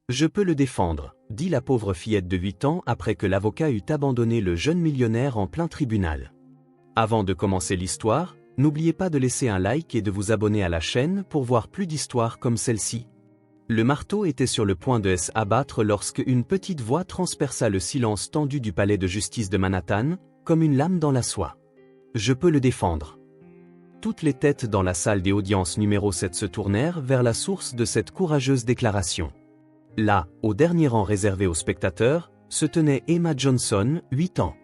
Je peux le défendre, dit la pauvre fillette de 8 ans après que l'avocat eut abandonné le jeune millionnaire en plein tribunal. Avant de commencer l'histoire, n'oubliez pas de laisser un like et de vous abonner à la chaîne pour voir plus d'histoires comme celle-ci. Le marteau était sur le point de s'abattre lorsque une petite voix transperça le silence tendu du palais de justice de Manhattan, comme une lame dans la soie. Je peux le défendre. Toutes les têtes dans la salle des audiences numéro 7 se tournèrent vers la source de cette courageuse déclaration. Là, au dernier rang réservé aux spectateurs, se tenait Emma Johnson, 8 ans.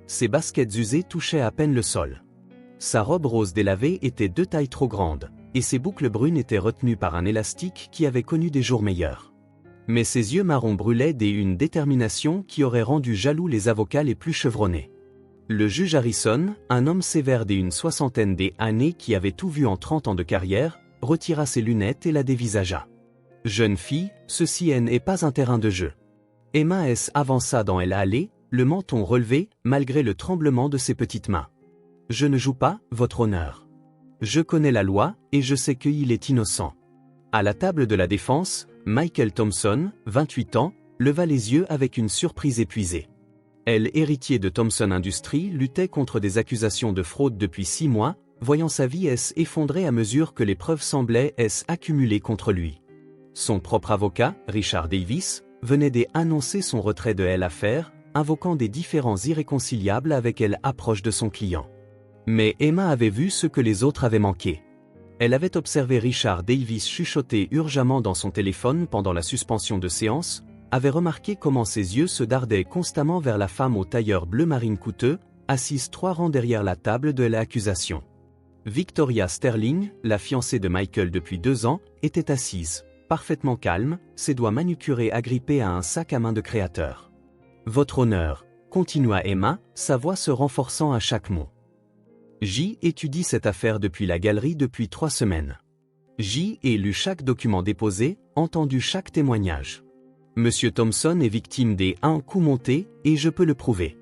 Ses baskets usées touchaient à peine le sol. Sa robe rose délavée était 2 tailles trop grande, et ses boucles brunes étaient retenues par un élastique qui avait connu des jours meilleurs. Mais ses yeux marrons brûlaient d'une détermination qui aurait rendu jaloux les avocats les plus chevronnés. Le juge Harrison, un homme sévère d'une soixantaine d'années qui avait tout vu en 30 ans de carrière, retira ses lunettes et la dévisagea. « Jeune fille, ceci n'est pas un terrain de jeu. » Emma S. avança dans l'allée, le menton relevé, malgré le tremblement de ses petites mains. « Je ne joue pas, votre honneur. Je connais la loi, et je sais qu'il est innocent. » À la table de la défense, Michael Thompson, 28 ans, leva les yeux avec une surprise épuisée. Elle, héritier de Thompson Industries, luttait contre des accusations de fraude depuis 6 mois, voyant sa vie s'effondrer à mesure que les preuves semblaient s'accumuler contre lui. Son propre avocat, Richard Davis, venait d'annoncer son retrait de l'affaire, invoquant des différends irréconciliables avec l'approche de son client. Mais Emma avait vu ce que les autres avaient manqué. Elle avait observé Richard Davis chuchoter urgemment dans son téléphone pendant la suspension de séance, avait remarqué comment ses yeux se dardaient constamment vers la femme au tailleur bleu marine coûteux, assise 3 rangs derrière la table de l'accusation. Victoria Sterling, la fiancée de Michael depuis 2 ans, était assise, parfaitement calme, ses doigts manucurés agrippés à un sac à main de créateur. « Votre honneur, » continua Emma, sa voix se renforçant à chaque mot. J étudie cette affaire depuis la galerie depuis 3 semaines. J a lu chaque document déposé, entendu chaque témoignage. Monsieur Thompson est victime d'un coup monté, et je peux le prouver.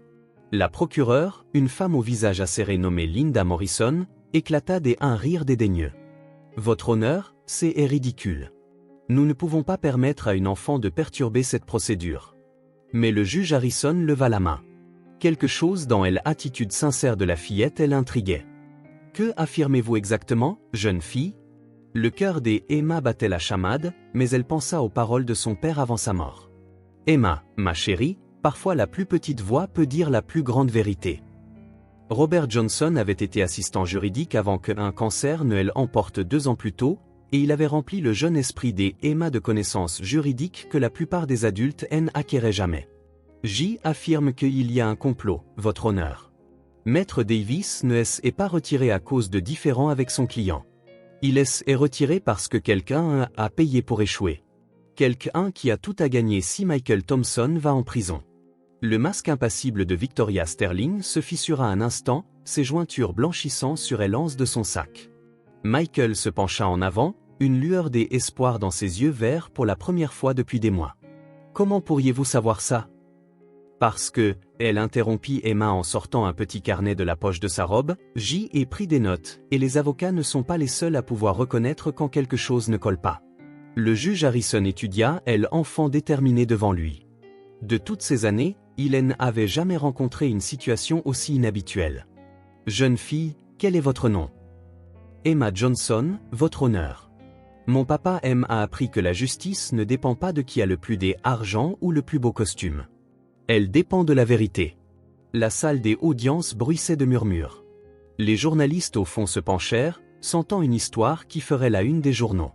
La procureure, une femme au visage acéré nommée Linda Morrison, éclata d'un rire dédaigneux. Votre honneur, c'est ridicule. Nous ne pouvons pas permettre à une enfant de perturber cette procédure. Mais le juge Harrison leva la main. Quelque chose dans l'attitude sincère de la fillette l'intriguait. Que affirmez-vous exactement, jeune fille? Le cœur d'Emma battait la chamade, mais elle pensa aux paroles de son père avant sa mort. Emma, ma chérie, parfois la plus petite voix peut dire la plus grande vérité. Robert Johnson avait été assistant juridique avant qu'un cancer ne l'emporte 2 ans plus tôt, et il avait rempli le jeune esprit d'Emma de connaissances juridiques que la plupart des adultes n'acquéraient jamais. J affirme qu'il y a un complot, votre honneur. Maître Davis ne est pas retiré à cause de différends avec son client. Il est retiré parce que quelqu'un a payé pour échouer. Quelqu'un qui a tout à gagner si Michael Thompson va en prison. Le masque impassible de Victoria Sterling se fissura un instant, ses jointures blanchissant sur l'anse de son sac. Michael se pencha en avant, une lueur d'espoir dans ses yeux verts pour la première fois depuis des mois. Comment pourriez-vous savoir ça? Parce que, elle interrompit Emma en sortant un petit carnet de la poche de sa robe, J et prit des notes, et les avocats ne sont pas les seuls à pouvoir reconnaître quand quelque chose ne colle pas. Le juge Harrison étudia l'enfant déterminé devant lui. De toutes ces années, il n'avait jamais rencontré une situation aussi inhabituelle. Jeune fille, quel est votre nom? Emma Johnson, votre honneur. Mon papa a appris que la justice ne dépend pas de qui a le plus d'argent ou le plus beau costume. Elle dépend de la vérité. La salle des audiences bruissait de murmures. Les journalistes au fond se penchèrent, sentant une histoire qui ferait la une des journaux.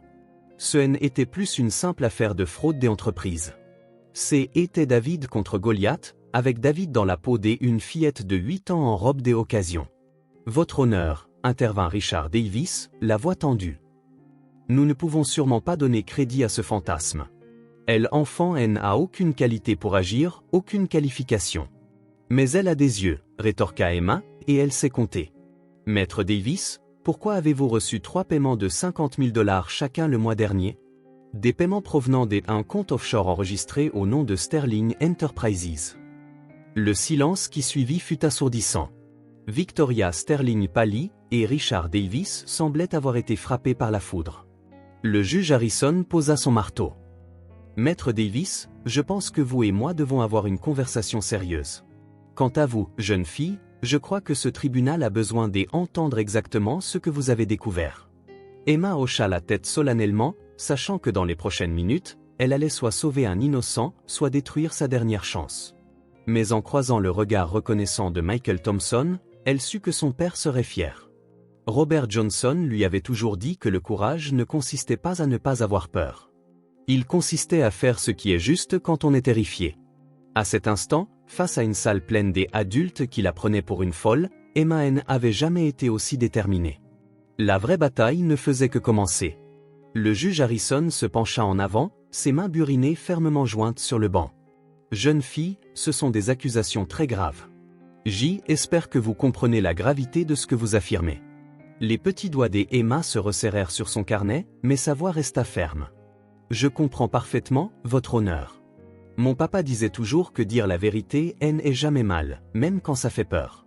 Ce n'était plus une simple affaire de fraude des entreprises. C'était David contre Goliath, avec David dans la peau d'une fillette de 8 ans en robe des occasions. Votre honneur, intervint Richard Davis, la voix tendue. Nous ne pouvons sûrement pas donner crédit à ce fantasme. L'enfant n'a aucune qualité pour agir, aucune qualification. Mais elle a des yeux, rétorqua Emma, et elle sait compter. Maître Davis, pourquoi avez-vous reçu 3 paiements de 50 000 $ chacun le mois dernier? Des paiements provenant d'un compte offshore enregistré au nom de Sterling Enterprises. Le silence qui suivit fut assourdissant. Victoria Sterling pâlit, et Richard Davis semblait avoir été frappé par la foudre. Le juge Harrison posa son marteau. Maître Davis, je pense que vous et moi devons avoir une conversation sérieuse. Quant à vous, jeune fille, je crois que ce tribunal a besoin d'entendre exactement ce que vous avez découvert. Emma hocha la tête solennellement, sachant que dans les prochaines minutes, elle allait soit sauver un innocent, soit détruire sa dernière chance. Mais en croisant le regard reconnaissant de Michael Thompson, elle sut que son père serait fier. Robert Johnson lui avait toujours dit que le courage ne consistait pas à ne pas avoir peur. Il consistait à faire ce qui est juste quand on est terrifié. À cet instant, face à une salle pleine d'adultes qui la prenaient pour une folle, Emma n'avait jamais été aussi déterminée. La vraie bataille ne faisait que commencer. Le juge Harrison se pencha en avant, ses mains burinées fermement jointes sur le banc. Jeune fille, ce sont des accusations très graves. J'espère que vous comprenez la gravité de ce que vous affirmez. Les petits doigts d'Emma se resserrèrent sur son carnet, mais sa voix resta ferme. Je comprends parfaitement, votre honneur. Mon papa disait toujours que dire la vérité n'est jamais mal, même quand ça fait peur.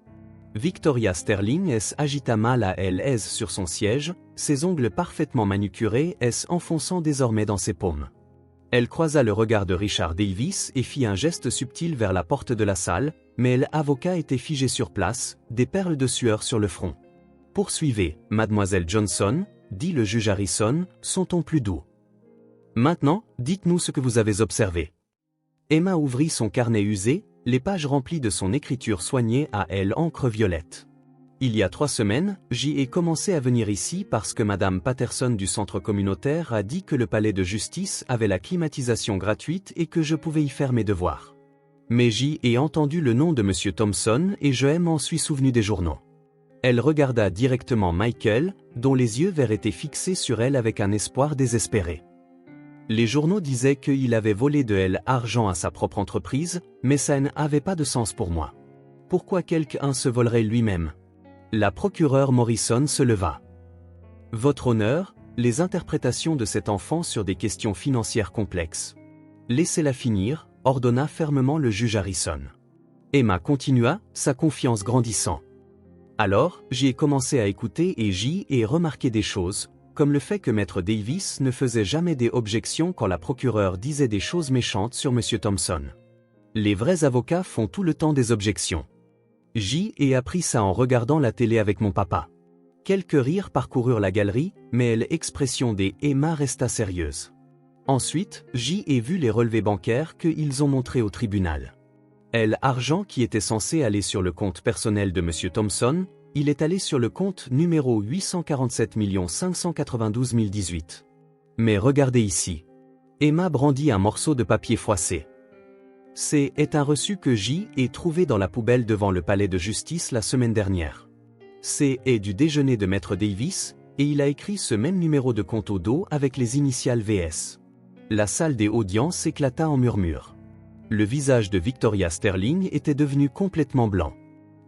Victoria Sterling agita mal à l'aise sur son siège, ses ongles parfaitement manucurés enfonçant désormais dans ses paumes. Elle croisa le regard de Richard Davis et fit un geste subtil vers la porte de la salle, mais l'avocat était figé sur place, des perles de sueur sur le front. Poursuivez, mademoiselle Johnson, dit le juge Harrison, son ton plus doux. Maintenant, dites-nous ce que vous avez observé. Emma ouvrit son carnet usé, les pages remplies de son écriture soignée à encre violette. Il y a 3 semaines, ai commencé à venir ici parce que Madame Patterson du centre communautaire a dit que le palais de justice avait la climatisation gratuite et que je pouvais y faire mes devoirs. Mais ai entendu le nom de Monsieur Thompson et je m'en suis souvenu des journaux. Elle regarda directement Michael, dont les yeux verts étaient fixés sur elle avec un espoir désespéré. Les journaux disaient qu'il avait volé de l'argent à sa propre entreprise, mais ça n'avait pas de sens pour moi. Pourquoi quelqu'un se volerait lui-même? La procureure Morrison se leva. Votre honneur, les interprétations de cet enfant sur des questions financières complexes. Laissez-la finir, ordonna fermement le juge Harrison. Emma continua, sa confiance grandissant. Alors, j'ai commencé à écouter et ai remarqué des choses, comme le fait que Maître Davis ne faisait jamais des objections quand la procureure disait des choses méchantes sur M. Thompson. Les vrais avocats font tout le temps des objections. J'ai appris ça en regardant la télé avec mon papa. Quelques rires parcoururent la galerie, mais l'expression d'Emma resta sérieuse. Ensuite, j'ai vu les relevés bancaires qu'ils ont montrés au tribunal. L'argent qui était censé aller sur le compte personnel de M. Thompson, il est allé sur le compte numéro 847 592 018. Mais regardez ici. Emma brandit un morceau de papier froissé. C'est un reçu que ai trouvé dans la poubelle devant le palais de justice la semaine dernière. C'est du déjeuner de Maître Davis, et il a écrit ce même numéro de compte au dos avec les initiales VS. La salle des audiences éclata en murmures. Le visage de Victoria Sterling était devenu complètement blanc.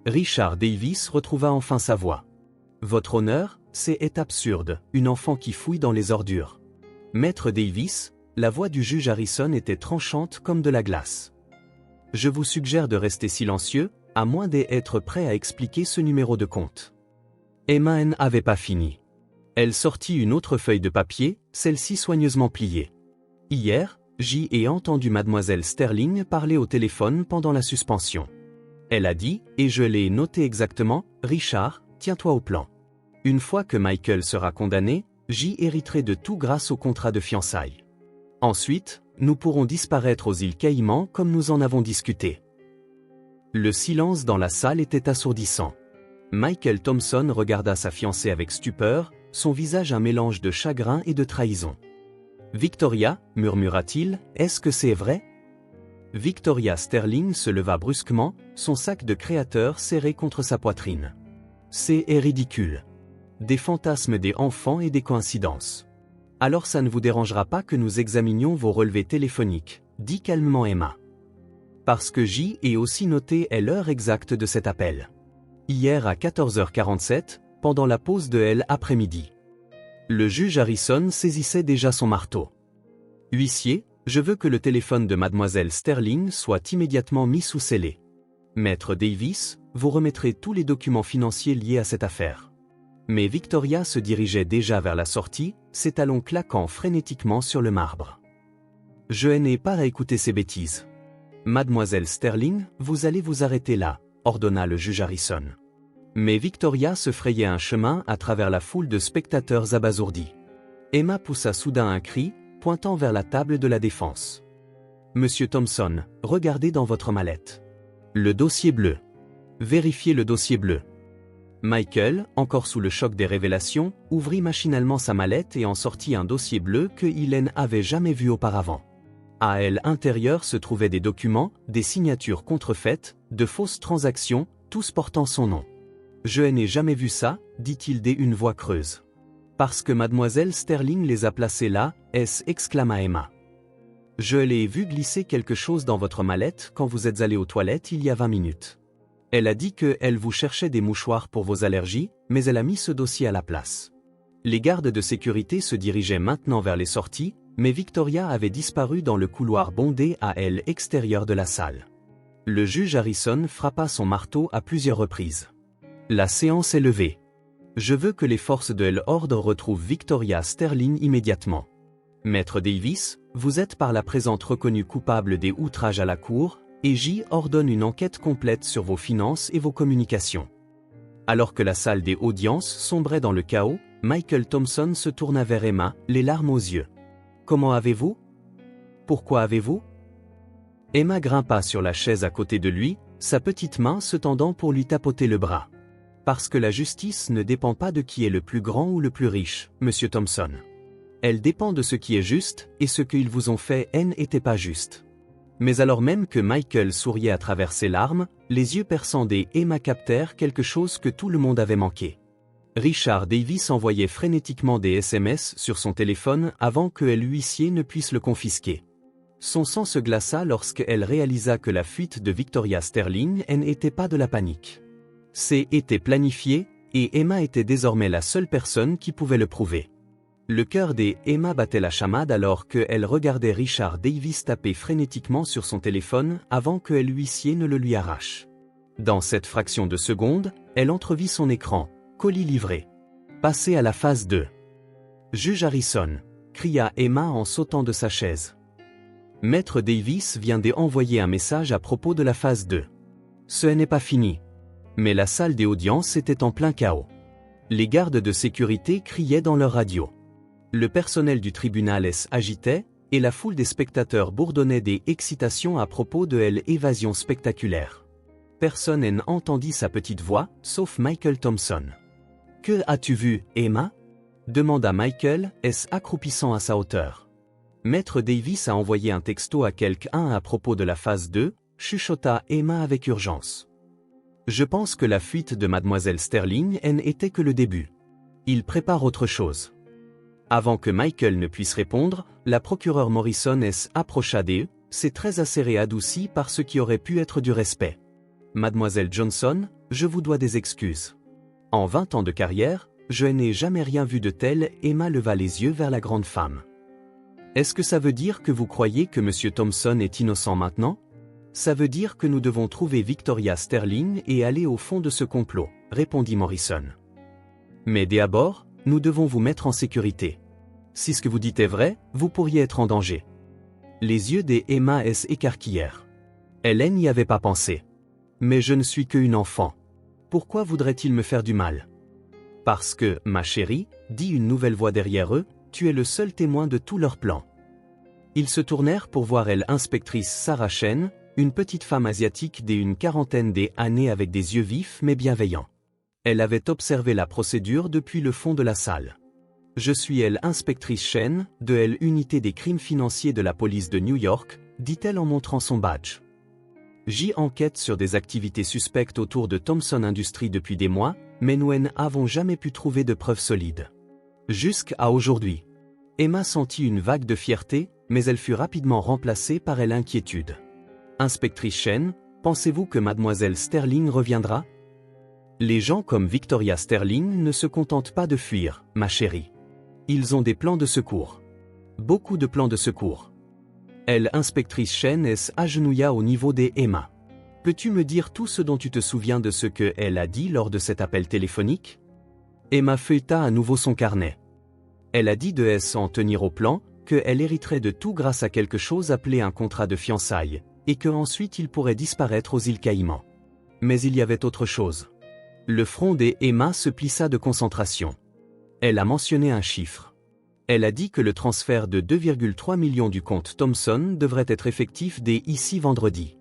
Richard Davis retrouva enfin sa voix. Votre honneur, c'est absurde, une enfant qui fouille dans les ordures. Maître Davis, la voix du juge Harrison était tranchante comme de la glace. Je vous suggère de rester silencieux, à moins d'être prêt à expliquer ce numéro de compte. Emma n'avait pas fini. Elle sortit une autre feuille de papier, celle-ci soigneusement pliée. Hier, j'ai entendu mademoiselle Sterling parler au téléphone pendant la suspension. Elle a dit, et je l'ai noté exactement, Richard, tiens-toi au plan. Une fois que Michael sera condamné, hériterai de tout grâce au contrat de fiançailles. Ensuite, nous pourrons disparaître aux îles Caïmans comme nous en avons discuté. Le silence dans la salle était assourdissant. Michael Thompson regarda sa fiancée avec stupeur, son visage un mélange de chagrin et de trahison. Victoria, murmura-t-il, est-ce que c'est vrai? Victoria Sterling se leva brusquement, son sac de créateur serré contre sa poitrine. C'est ridicule. Des fantasmes des enfants et des coïncidences. Alors ça ne vous dérangera pas que nous examinions vos relevés téléphoniques, dit calmement Emma. Parce que ai aussi noté l'heure exacte de cet appel. Hier à 14h47, pendant la pause de l'après-midi. Le juge Harrison saisissait déjà son marteau. Huissier, je veux que le téléphone de mademoiselle Sterling soit immédiatement mis sous scellé. Maître Davis, vous remettrez tous les documents financiers liés à cette affaire. Mais Victoria se dirigeait déjà vers la sortie, ses talons claquant frénétiquement sur le marbre. Je n'ai pas à écouter ces bêtises. Mademoiselle Sterling, vous allez vous arrêter là, ordonna le juge Harrison. Mais Victoria se frayait un chemin à travers la foule de spectateurs abasourdis. Emma poussa soudain un cri, pointant vers la table de la défense. Monsieur Thompson, regardez dans votre mallette. Le dossier bleu. Vérifiez le dossier bleu. Michael, encore sous le choc des révélations, ouvrit machinalement sa mallette et en sortit un dossier bleu que Hélène avait jamais vu auparavant. À l'intérieur se trouvaient des documents, des signatures contrefaites, de fausses transactions, tous portant son nom. « Je n'ai jamais vu ça », dit-il d'une voix creuse. « Parce que mademoiselle Sterling les a placés là, exclama Emma. « Je l'ai vu glisser quelque chose dans votre mallette quand vous êtes allé aux toilettes il y a 20 minutes. Elle a dit qu'elle vous cherchait des mouchoirs pour vos allergies, mais elle a mis ce dossier à la place. » Les gardes de sécurité se dirigeaient maintenant vers les sorties, mais Victoria avait disparu dans le couloir bondé à l'extérieur de la salle. Le juge Harrison frappa son marteau à plusieurs reprises. La séance est levée. Je veux que les forces de l'ordre retrouvent Victoria Sterling immédiatement. Maître Davis, vous êtes par la présente reconnu coupable des outrages à la cour, et J ordonne une enquête complète sur vos finances et vos communications. Alors que la salle des audiences sombrait dans le chaos, Michael Thompson se tourna vers Emma, les larmes aux yeux. Comment avez-vous? Pourquoi avez-vous? Emma grimpa sur la chaise à côté de lui, sa petite main se tendant pour lui tapoter le bras. Parce que la justice ne dépend pas de qui est le plus grand ou le plus riche, monsieur Thompson. Elle dépend de ce qui est juste, et ce qu'ils vous ont fait n'était pas juste. Mais alors même que Michael souriait à travers ses larmes, les yeux perçants d'Emma captèrent quelque chose que tout le monde avait manqué. Richard Davis envoyait frénétiquement des SMS sur son téléphone avant que l'huissier ne puisse le confisquer. Son sang se glaça lorsqu'elle réalisa que la fuite de Victoria Sterling n'était pas de la panique. C'était planifié, et Emma était désormais la seule personne qui pouvait le prouver. Le cœur d'Emma battait la chamade alors qu'elle regardait Richard Davis taper frénétiquement sur son téléphone avant que l'huissier ne le lui arrache. Dans cette fraction de seconde, elle entrevit son écran. Colis livré. Passez à la phase 2. Juge Harrison, cria Emma en sautant de sa chaise. Maître Davis vient d'envoyer un message à propos de la phase 2. Ce n'est pas fini. Mais la salle des audiences était en plein chaos. Les gardes de sécurité criaient dans leur radio. Le personnel du tribunal s'agitait, et la foule des spectateurs bourdonnait des excitations à propos de l'évasion spectaculaire. Personne n'entendit sa petite voix, sauf Michael Thompson. « Que as-tu vu, Emma » demanda Michael, accroupissant à sa hauteur. Maître Davis a envoyé un texto à quelqu'un à propos de la phase 2, chuchota Emma avec urgence. Je pense que la fuite de mademoiselle Sterling n'était que le début. Il prépare autre chose. Avant que Michael ne puisse répondre, la procureure Morrison approcha d'eux, ses traits acérés adoucis par ce qui aurait pu être du respect. Mademoiselle Johnson, je vous dois des excuses. En 20 ans de carrière, je n'ai jamais rien vu de tel. Emma leva les yeux vers la grande femme. Est-ce que ça veut dire que vous croyez que monsieur Thompson est innocent maintenant? Ça veut dire que nous devons trouver Victoria Sterling et aller au fond de ce complot, répondit Morrison. Mais d'abord, nous devons vous mettre en sécurité. Si ce que vous dites est vrai, vous pourriez être en danger. Les yeux d'Emma s'écarquillèrent. Elle n'y avait pas pensé. Mais je ne suis qu'une enfant. Pourquoi voudrait-il me faire du mal? Parce que, ma chérie, dit une nouvelle voix derrière eux, tu es le seul témoin de tout leur plan. Ils se tournèrent pour voir l'inspectrice Sarah Chen, une petite femme asiatique d'une quarantaine d'années avec des yeux vifs mais bienveillants. Elle avait observé la procédure depuis le fond de la salle. Je suis l'inspectrice Chen, de l'unité des crimes financiers de la police de New York, dit-elle en montrant son badge. J'y enquête sur des activités suspectes autour de Thompson Industries depuis des mois, mais nous n'avons jamais pu trouver de preuves solides. Jusqu'à aujourd'hui. Emma sentit une vague de fierté, mais elle fut rapidement remplacée par l'inquiétude. Inspectrice Chen, pensez-vous que mademoiselle Sterling reviendra? Les gens comme Victoria Sterling ne se contentent pas de fuir, ma chérie. Ils ont des plans de secours. Beaucoup de plans de secours. L'inspectrice Chen s'agenouilla au niveau d'Emma. Peux-tu me dire tout ce dont tu te souviens de ce qu'elle a dit lors de cet appel téléphonique? Emma feuilleta à nouveau son carnet. Elle a dit de s'en tenir au plan, qu'elle hériterait de tout grâce à quelque chose appelé un contrat de fiançailles, et que ensuite il pourrait disparaître aux îles Caïmans. Mais il y avait autre chose. Le front d'Emma se plissa de concentration. Elle a mentionné un chiffre. Elle a dit que le transfert de 2,3 millions du compte Thompson devrait être effectif dès ici vendredi.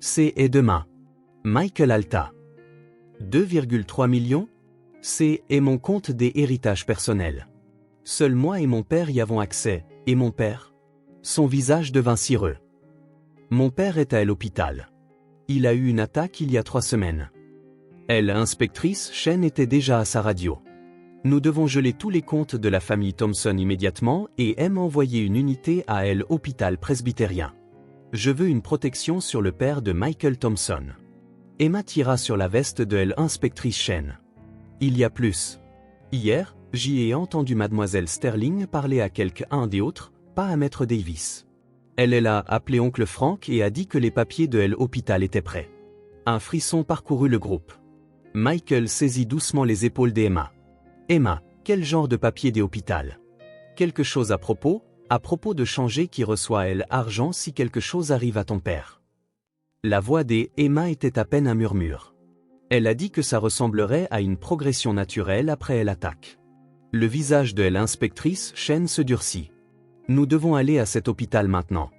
C'est demain. Michael Alta. 2,3 millions? C'est mon compte des héritages personnels. Seul moi et mon père y avons accès, et mon père? Son visage devint cireux. Mon père est à l'hôpital. Il a eu une attaque il y a 3 semaines. L'inspectrice Chen était déjà à sa radio. Nous devons geler tous les comptes de la famille Thompson immédiatement et envoyer une unité à l'hôpital presbytérien. Je veux une protection sur le père de Michael Thompson. Emma tira sur la veste de l'inspectrice Chen. Il y a plus. Hier, j'y ai entendu mademoiselle Sterling parler à quelqu'un des autres, pas à maître Davis. Elle a appelé oncle Frank et a dit que les papiers de l'hôpital étaient prêts. Un frisson parcourut le groupe. Michael saisit doucement les épaules d'Emma. Emma, quel genre de papier des hôpital? Quelque chose à propos de changer qui reçoit argent si quelque chose arrive à ton père. La voix d'Emma était à peine un murmure. Elle a dit que ça ressemblerait à une progression naturelle après l'attaque. Le visage de l'inspectrice Chen se durcit. Nous devons aller à cet hôpital maintenant.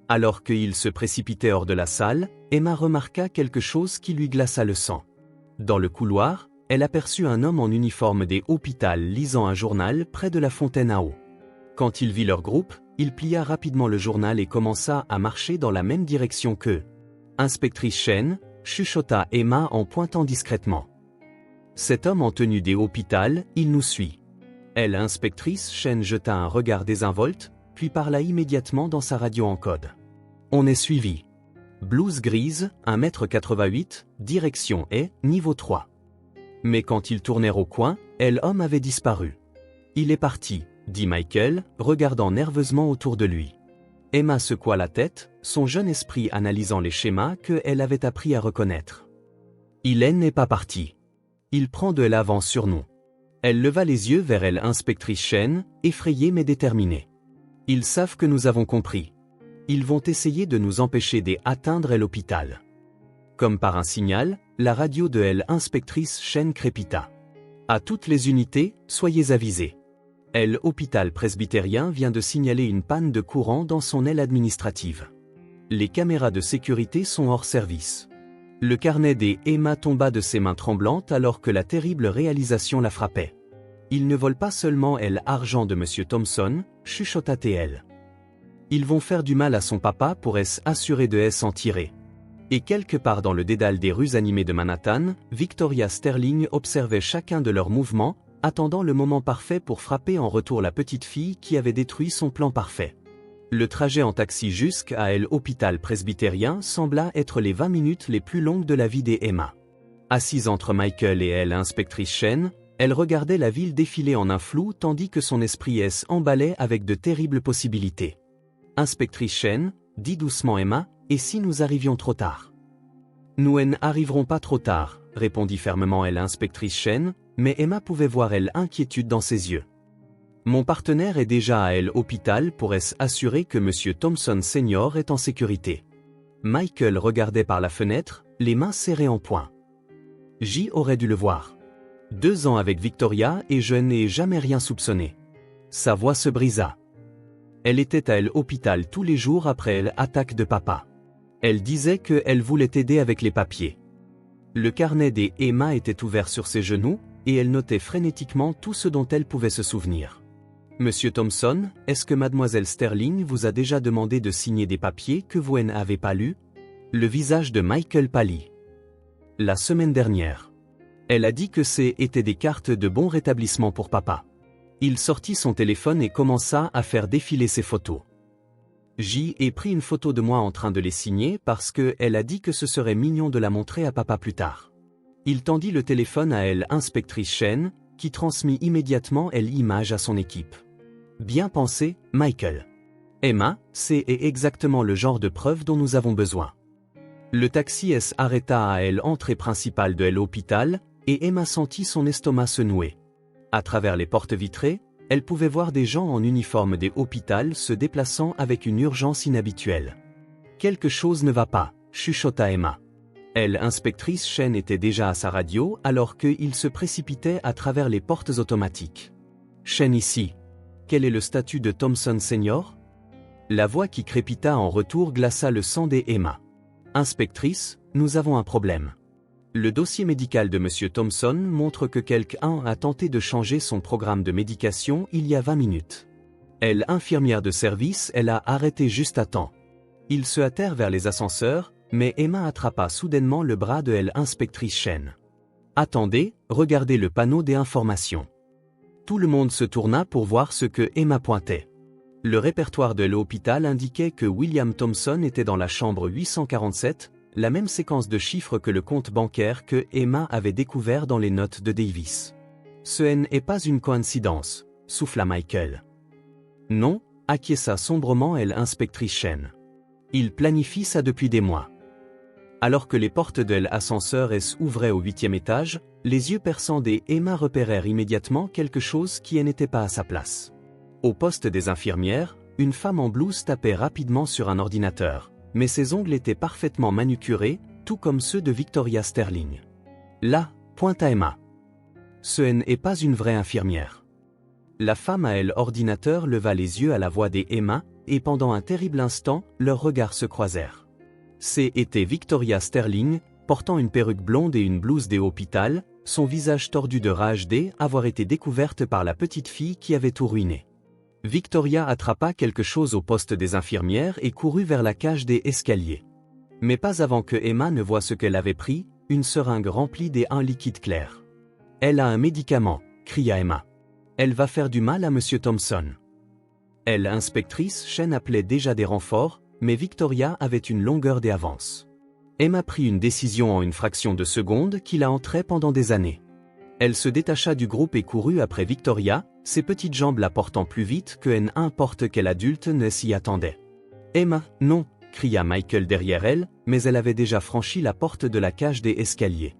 Alors qu'il se précipitait hors de la salle, Emma remarqua quelque chose qui lui glaça le sang. Dans le couloir, elle aperçut un homme en uniforme des hôpitaux lisant un journal près de la fontaine à eau. Quand il vit leur groupe, il plia rapidement le journal et commença à marcher dans la même direction qu'eux. Inspectrice Chen, chuchota Emma en pointant discrètement. Cet homme en tenue des hôpitaux, il nous suit. L'inspectrice Chen jeta un regard désinvolte, puis parla immédiatement dans sa radio en code. On est suivi. Blouse grise, 1,88 m, direction niveau 3. Mais quand ils tournèrent au coin, l'homme avait disparu. Il est parti, dit Michael, regardant nerveusement autour de lui. Emma secoua la tête, son jeune esprit analysant les schémas qu'elle avait appris à reconnaître. Il n'est pas parti. Il prend de l'avance sur nous. Elle leva les yeux vers l'inspectrice Chen, effrayée mais déterminée. Ils savent que nous avons compris. Ils vont essayer de nous empêcher d'atteindre l'hôpital. Comme par un signal, la radio de l'inspectrice Chen crépita. À toutes les unités, soyez avisés. L'hôpital presbytérien vient de signaler une panne de courant dans son aile administrative. Les caméras de sécurité sont hors service. Le carnet d'Emma tomba de ses mains tremblantes alors que la terrible réalisation la frappait. Ils ne volent pas seulement l'argent de M. Thompson, chuchota-t-elle. Ils vont faire du mal à son papa pour assurer de s'en tirer. Et quelque part dans le dédale des rues animées de Manhattan, Victoria Sterling observait chacun de leurs mouvements, attendant le moment parfait pour frapper en retour la petite fille qui avait détruit son plan parfait. Le trajet en taxi jusqu'à l'hôpital presbytérien sembla être les 20 minutes les plus longues de la vie d'Emma. Assise entre Michael et l'inspectrice Chen, elle regardait la ville défiler en un flou tandis que son esprit s'emballait avec de terribles possibilités. Inspectrice Chen, dit doucement Emma, et si nous arrivions trop tard? Nous n'arriverons pas trop tard, répondit fermement l'inspectrice Chen, mais Emma pouvait voir l'inquiétude dans ses yeux. Mon partenaire est déjà à l'hôpital pour assurer que M. Thompson Senior est en sécurité. Michael regardait par la fenêtre, les mains serrées en poing. J'y aurais dû le voir. 2 ans avec Victoria et je n'ai jamais rien soupçonné. Sa voix se brisa. Elle était à l'hôpital tous les jours après l'attaque de papa. Elle disait qu'elle voulait aider avec les papiers. Le carnet d'Emma était ouvert sur ses genoux, et elle notait frénétiquement tout ce dont elle pouvait se souvenir. Monsieur Thompson, est-ce que mademoiselle Sterling vous a déjà demandé de signer des papiers que vous n'avez pas lus? Le visage de Michael pâlit. La semaine dernière. Elle a dit que c'étaient des cartes de bon rétablissement pour papa. Il sortit son téléphone et commença à faire défiler ses photos. J'y ai pris une photo de moi en train de les signer parce qu'elle a dit que ce serait mignon de la montrer à papa plus tard. Il tendit le téléphone à l'inspectrice Chen, qui transmit immédiatement l'image à son équipe. Bien pensé, Michael. Emma, c'est exactement le genre de preuve dont nous avons besoin. Le taxi s'arrêta à l'entrée principale de l'hôpital, et Emma sentit son estomac se nouer. À travers les portes vitrées, Elle pouvait voir des gens en uniforme des hôpitaux se déplaçant avec une urgence inhabituelle. Quelque chose ne va pas, chuchota Emma. Elle, inspectrice Chen, était déjà à sa radio alors qu'il se précipitait à travers les portes automatiques. Chen ici. Quel est le statut de Thompson Senior? La voix qui crépita en retour glaça le sang des Emma. Inspectrice, nous avons un problème. Le dossier médical de M. Thompson montre que quelqu'un a tenté de changer son programme de médication il y a 20 minutes. Elle, infirmière de service, elle a arrêté juste à temps. Ils se hâtèrent vers les ascenseurs, mais Emma attrapa soudainement le bras de elle, inspectrice Chen. Attendez, regardez le panneau des informations. Tout le monde se tourna pour voir ce que Emma pointait. Le répertoire de l'hôpital indiquait que William Thompson était dans la chambre 847, la même séquence de chiffres que le compte bancaire que Emma avait découvert dans les notes de Davis. Ce n'est pas une coïncidence, souffla Michael. Non, acquiesça sombrement elle, inspectrice Chen. Il planifie ça depuis des mois. Alors que les portes de l'ascenseur s'ouvraient au 8e étage, les yeux perçants des Emma repérèrent immédiatement quelque chose qui n'était pas à sa place. Au poste des infirmières, une femme en blouse tapait rapidement sur un ordinateur, mais ses ongles étaient parfaitement manucurés, tout comme ceux de Victoria Sterling. Là, pointa Emma. Ce n'est pas une vraie infirmière. La femme à l'ordinateur leva les yeux à la voix des Emma, et pendant un terrible instant, leurs regards se croisèrent. C'était Victoria Sterling, portant une perruque blonde et une blouse des hôpitaux, son visage tordu de rage d'avoir été découverte par la petite fille qui avait tout ruiné. Victoria attrapa quelque chose au poste des infirmières et courut vers la cage des escaliers. Mais pas avant que Emma ne voie ce qu'elle avait pris, une seringue remplie d'un liquide clair. Elle a un médicament, cria Emma. Elle va faire du mal à M. Thompson. Elle, inspectrice Chen, appelait déjà des renforts, mais Victoria avait une longueur d'avance. Emma prit une décision en une fraction de seconde qui la hantrait pendant des années. Elle se détacha du groupe et courut après Victoria, ses petites jambes la portant plus vite que n'importe quel adulte ne s'y attendait. Emma, non, cria Michael derrière elle, mais elle avait déjà franchi la porte de la cage des escaliers.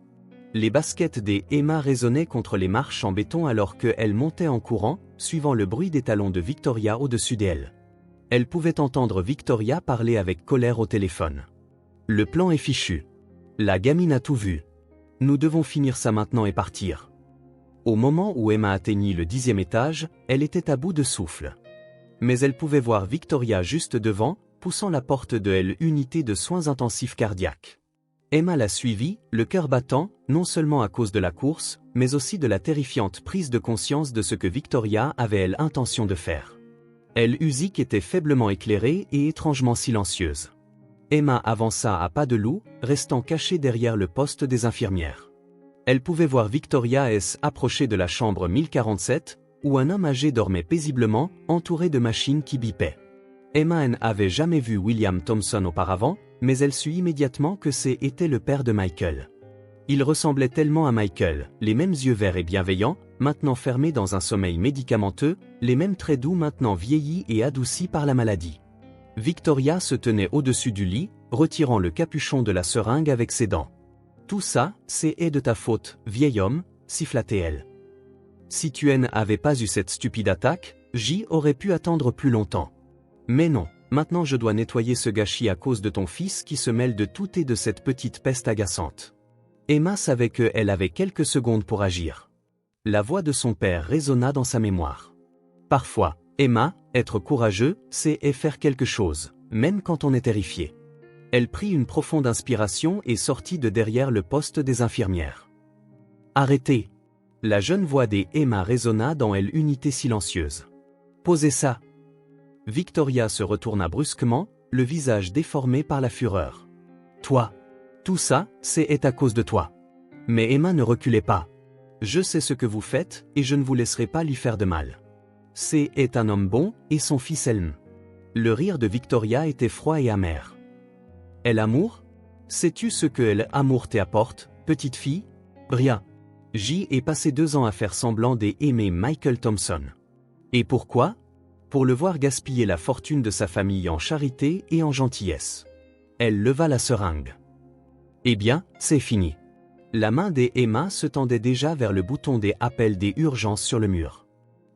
Les baskets des Emma résonnaient contre les marches en béton alors qu'elle montait en courant, suivant le bruit des talons de Victoria au-dessus d'elle. Elle pouvait entendre Victoria parler avec colère au téléphone. Le plan est fichu. La gamine a tout vu. Nous devons finir ça maintenant et partir. Au moment où Emma atteignit le 10e étage, elle était à bout de souffle. Mais elle pouvait voir Victoria juste devant, poussant la porte de l'unité de soins intensifs cardiaques. Emma la suivit, le cœur battant, non seulement à cause de la course, mais aussi de la terrifiante prise de conscience de ce que Victoria avait l'intention de faire. L'USIC était faiblement éclairée et étrangement silencieuse. Emma avança à pas de loup, restant cachée derrière le poste des infirmières. Elle pouvait voir Victoria approcher de la chambre 1047, où un homme âgé dormait paisiblement, entouré de machines qui bipaient. Emma n'avait jamais vu William Thompson auparavant, mais elle sut immédiatement que c'était le père de Michael. Il ressemblait tellement à Michael, les mêmes yeux verts et bienveillants, maintenant fermés dans un sommeil médicamenteux, les mêmes traits doux maintenant vieillis et adoucis par la maladie. Victoria se tenait au-dessus du lit, retirant le capuchon de la seringue avec ses dents. Tout ça, c'est de ta faute, vieil homme, siffla-t-elle. Si tu n'avais pas eu cette stupide attaque, j'y aurais pu attendre plus longtemps. Mais non, maintenant je dois nettoyer ce gâchis à cause de ton fils qui se mêle de tout et de cette petite peste agaçante. Emma savait qu'elle avait quelques secondes pour agir. La voix de son père résonna dans sa mémoire. Parfois, Emma, être courageux, c'est faire quelque chose, même quand on est terrifié. Elle prit une profonde inspiration et sortit de derrière le poste des infirmières. Arrêtez! La jeune voix des Emma résonna dans l'unité silencieuse. Posez ça! Victoria se retourna brusquement, le visage déformé par la fureur. Toi! Tout ça, c'est à cause de toi. Mais Emma ne reculait pas. Je sais ce que vous faites, et je ne vous laisserai pas lui faire de mal. C'est un homme bon, et son fils Elm. Le rire de Victoria était froid et amer. L'amour? Sais-tu ce que l'amour t'apporte, petite fille? Rien. J'y ai passé 2 ans à faire semblant d'aimer Michael Thompson. Et pourquoi? Pour le voir gaspiller la fortune de sa famille en charité et en gentillesse. Elle leva la seringue. Eh bien, c'est fini. La main d'Emma se tendait déjà vers le bouton des appels des urgences sur le mur.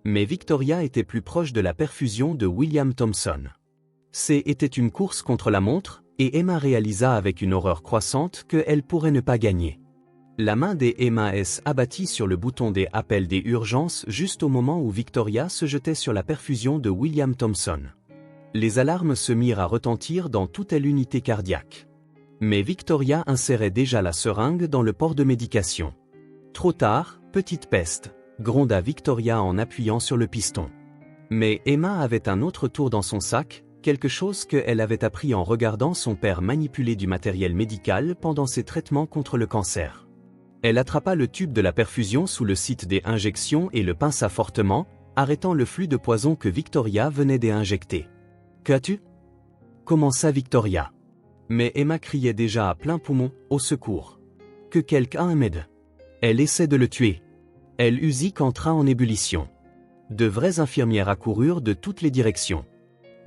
Mais Victoria était plus proche de la perfusion de William Thompson. C'était une course contre la montre, et Emma réalisa avec une horreur croissante qu'elle pourrait ne pas gagner. La main d'Emma abattit sur le bouton des appels des urgences juste au moment où Victoria se jetait sur la perfusion de William Thompson. Les alarmes se mirent à retentir dans toute l'unité cardiaque. Mais Victoria insérait déjà la seringue dans le port de médication. Trop tard, petite peste, gronda Victoria en appuyant sur le piston. Mais Emma avait un autre tour dans son sac, quelque chose qu'elle avait appris en regardant son père manipuler du matériel médical pendant ses traitements contre le cancer. Elle attrapa le tube de la perfusion sous le site des injections et le pinça fortement, arrêtant le flux de poison que Victoria venait d'injecter. « Qu'as-tu » commença Victoria. Mais Emma criait déjà à plein poumon, au secours. Que quelqu'un m'aide. Elle essaie de le tuer. Elle Usyk entra en ébullition. De vraies infirmières accoururent de toutes les directions.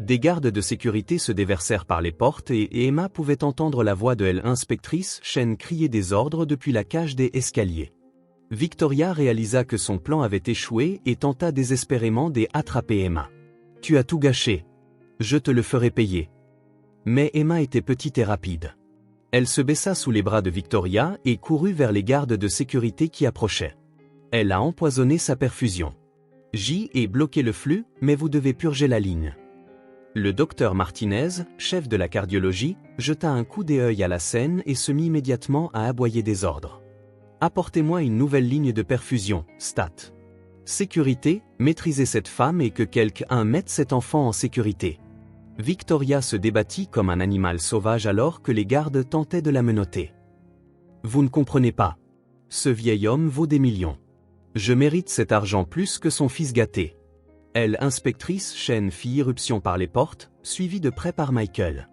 Des gardes de sécurité se déversèrent par les portes et Emma pouvait entendre la voix de l'inspectrice Chen crier des ordres depuis la cage des escaliers. Victoria réalisa que son plan avait échoué et tenta désespérément d'attraper Emma. « Tu as tout gâché. Je te le ferai payer. » Mais Emma était petite et rapide. Elle se baissa sous les bras de Victoria et courut vers les gardes de sécurité qui approchaient. Elle a empoisonné sa perfusion. J et bloqué le flux, mais vous devez purger la ligne. Le docteur Martinez, chef de la cardiologie, jeta un coup d'œil à la scène et se mit immédiatement à aboyer des ordres. Apportez-moi une nouvelle ligne de perfusion, stat. Sécurité, maîtrisez cette femme et que quelqu'un mette cet enfant en sécurité. Victoria se débattit comme un animal sauvage alors que les gardes tentaient de la menotter. Vous ne comprenez pas. Ce vieil homme vaut des millions. Je mérite cet argent plus que son fils gâté. L'inspectrice Chen fit irruption par les portes, suivie de près par Michael.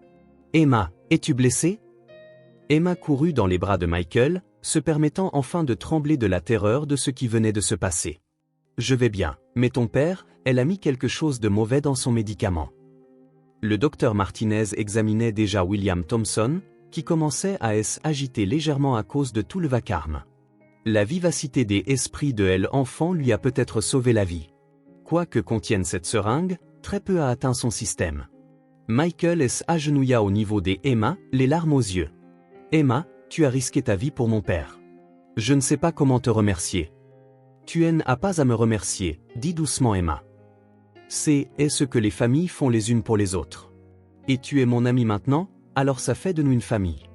Emma, es-tu blessée ? Emma courut dans les bras de Michael, se permettant enfin de trembler de la terreur de ce qui venait de se passer. Je vais bien, mais ton père, elle a mis quelque chose de mauvais dans son médicament. Le docteur Martinez examinait déjà William Thompson, qui commençait à s'agiter légèrement à cause de tout le vacarme. La vivacité des esprits de l'enfant lui a peut-être sauvé la vie. Quoi que contienne cette seringue, très peu a atteint son système. Michael s'agenouilla au niveau des Emma, les larmes aux yeux. Emma, tu as risqué ta vie pour mon père. Je ne sais pas comment te remercier. Tu n'as pas à me remercier, dit doucement Emma. C'est ce que les familles font les unes pour les autres. Et tu es mon ami maintenant, alors ça fait de nous une famille.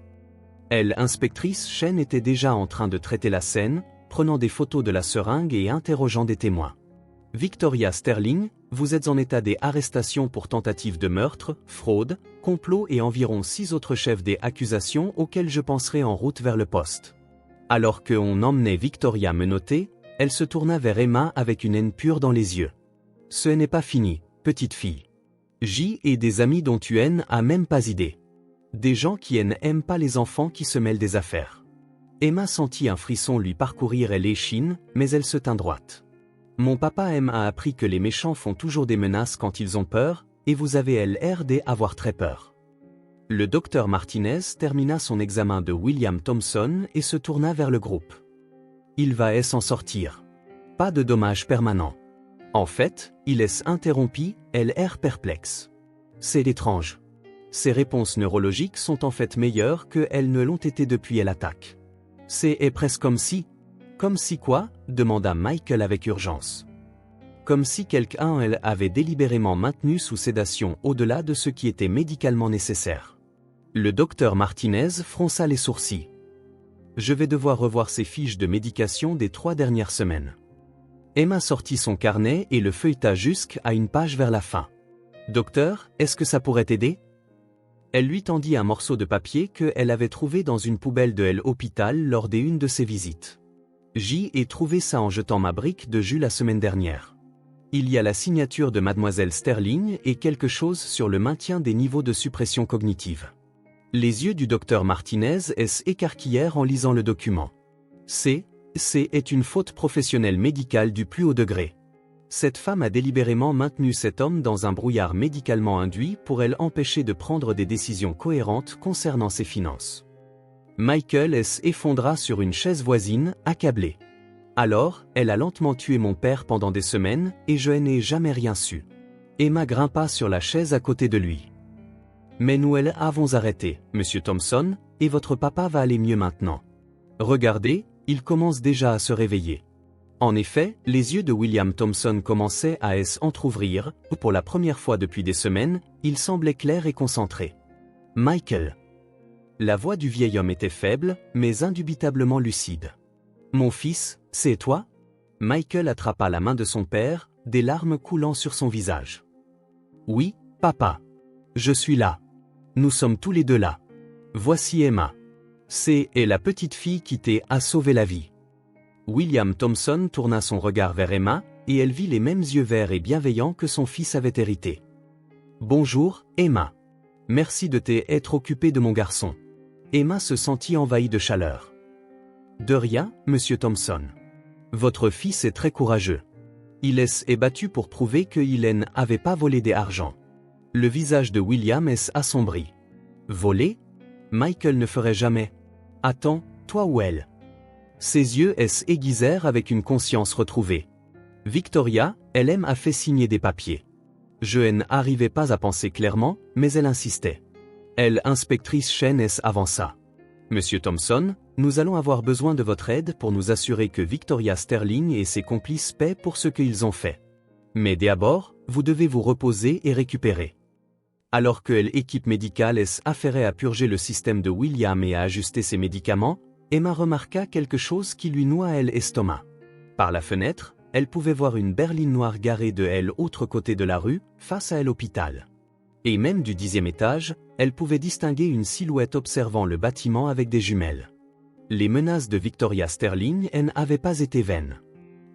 L'inspectrice Chen était déjà en train de traiter la scène, prenant des photos de la seringue et interrogeant des témoins. Victoria Sterling, vous êtes en état d'arrestation pour tentative de meurtre, fraude, complot et environ 6 autres chefs d'accusations auxquels je penserai en route vers le poste. Alors qu'on emmenait Victoria menottée, elle se tourna vers Emma avec une haine pure dans les yeux. Ce n'est pas fini, petite fille. J et des amis dont tu n'as même pas idée. Des gens qui n'aiment pas les enfants qui se mêlent des affaires. Emma sentit un frisson lui parcourir l'échine, mais elle se tint droite. Mon papa a appris que les méchants font toujours des menaces quand ils ont peur, et vous avez l'air d'avoir très peur. Le docteur Martinez termina son examen de William Thompson et se tourna vers le groupe. Il va s'en sortir. Pas de dommages permanents. En fait, il interrompit, l'air perplexe. C'est étrange. Ses réponses neurologiques sont en fait meilleures qu'elles ne l'ont été depuis l'attaque. C'est presque comme si... Comme si quoi ? Demanda Michael avec urgence. Comme si quelqu'un avait délibérément maintenu sous sédation au-delà de ce qui était médicalement nécessaire. Le docteur Martinez fronça les sourcils. Je vais devoir revoir ces fiches de médication des 3 dernières semaines. Emma sortit son carnet et le feuilleta jusqu'à une page vers la fin. Docteur, est-ce que ça pourrait t'aider ? Elle lui tendit un morceau de papier qu'elle avait trouvé dans une poubelle de l'hôpital lors d'une de ses visites. J'y ai trouvé ça en jetant ma brique de jus la semaine dernière. Il y a la signature de Mademoiselle Sterling et quelque chose sur le maintien des niveaux de suppression cognitive. Les yeux du docteur Martinez s'écarquillèrent en lisant le document. C'est une faute professionnelle médicale du plus haut degré. Cette femme a délibérément maintenu cet homme dans un brouillard médicalement induit pour l'empêcher de prendre des décisions cohérentes concernant ses finances. Michael s'effondra sur une chaise voisine, accablé. Alors, elle a lentement tué mon père pendant des semaines, et je n'ai jamais rien su. Emma grimpa sur la chaise à côté de lui. Mais nous avons arrêté, Monsieur Thompson, et votre papa va aller mieux maintenant. Regardez, il commence déjà à se réveiller. En effet, les yeux de William Thompson commençaient à s'entrouvrir, pour la première fois depuis des semaines, il semblait clair et concentré. Michael. La voix du vieil homme était faible, mais indubitablement lucide. Mon fils, c'est toi? Michael attrapa la main de son père, des larmes coulant sur son visage. Oui, papa. Je suis là. Nous sommes tous les deux là. Voici Emma. C'est la petite fille qui t'a sauvé la vie. William Thompson tourna son regard vers Emma, et elle vit les mêmes yeux verts et bienveillants que son fils avait hérités. Bonjour, Emma. Merci de t'être occupée de mon garçon. Emma se sentit envahie de chaleur. De rien, Monsieur Thompson. Votre fils est très courageux. Il est battu pour prouver qu'il n'avait pas volé des argents. Le visage de William assombri. Voler? Michael ne ferait jamais. Attends, toi ou elle? Ses yeux aiguisèrent avec une conscience retrouvée. Victoria, elle a fait signer des papiers. Je n'arrivais pas à penser clairement, mais elle insistait. Inspectrice Chen avança. Monsieur Thompson, nous allons avoir besoin de votre aide pour nous assurer que Victoria Sterling et ses complices paient pour ce qu'ils ont fait. Mais d'abord, vous devez vous reposer et récupérer. Alors que l'équipe médicale affairait à purger le système de William et à ajuster ses médicaments, Emma remarqua quelque chose qui lui noua l'estomac. Par la fenêtre, elle pouvait voir une berline noire garée de l'autre côté de la rue, face à l'hôpital. Et même du 10e étage, elle pouvait distinguer une silhouette observant le bâtiment avec des jumelles. Les menaces de Victoria Sterling n'avaient pas été vaines.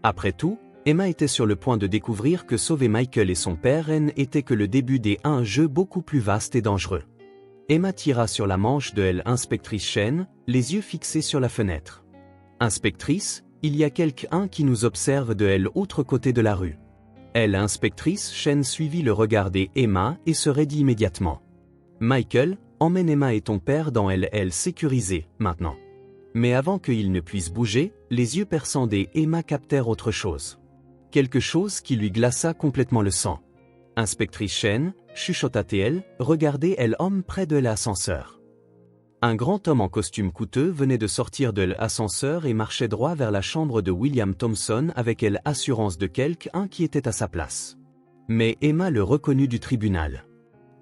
Après tout, Emma était sur le point de découvrir que sauver Michael et son père n'était que le début d'un jeu beaucoup plus vaste et dangereux. Emma tira sur la manche de l'inspectrice Chen, les yeux fixés sur la fenêtre. « Inspectrice, il y a quelqu'un qui nous observe de l'autre côté de la rue. » L'inspectrice Chen suivit le regard d'Emma et se raidit immédiatement. « Michael, emmène Emma et ton père dans sécurisé, maintenant. » Mais avant qu'il ne puisse bouger, les yeux perçants d'Emma captèrent autre chose. Quelque chose qui lui glaça complètement le sang. « Inspectrice Chen, chuchota-t-elle, regardez l'homme près de l'ascenseur. » Un grand homme en costume coûteux venait de sortir de l'ascenseur et marchait droit vers la chambre de William Thompson avec l'assurance de quelqu'un qui était à sa place. Mais Emma le reconnut du tribunal.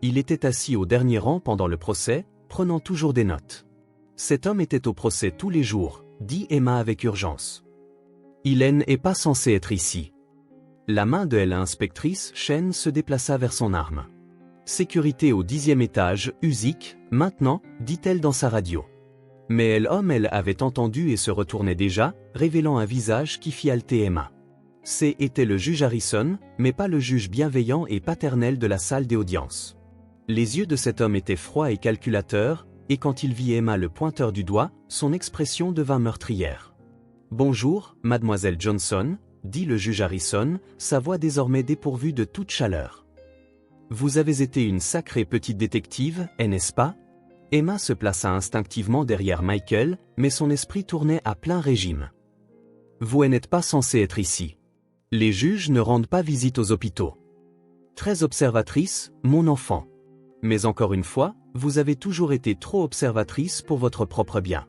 Il était assis au dernier rang pendant le procès, prenant toujours des notes. Cet homme était au procès tous les jours, dit Emma avec urgence. Il n'est pas censé être ici. La main de l'inspectrice Chen se déplaça vers son arme. Sécurité au 10e étage, Usyk, maintenant, dit-elle dans sa radio. Mais l'homme avait entendu et se retournait déjà, révélant un visage qui fit halter Emma. C'était le juge Harrison, mais pas le juge bienveillant et paternel de la salle des audiences. Les yeux de cet homme étaient froids et calculateurs, et quand il vit Emma le pointeur du doigt, son expression devint meurtrière. « Bonjour, mademoiselle Johnson », dit le juge Harrison, sa voix désormais dépourvue de toute chaleur. « Vous avez été une sacrée petite détective, n'est-ce pas ?» Emma se plaça instinctivement derrière Michael, mais son esprit tournait à plein régime. « Vous n'êtes pas censé être ici. Les juges ne rendent pas visite aux hôpitaux. » Très observatrice, mon enfant. Mais encore une fois, vous avez toujours été trop observatrice pour votre propre bien.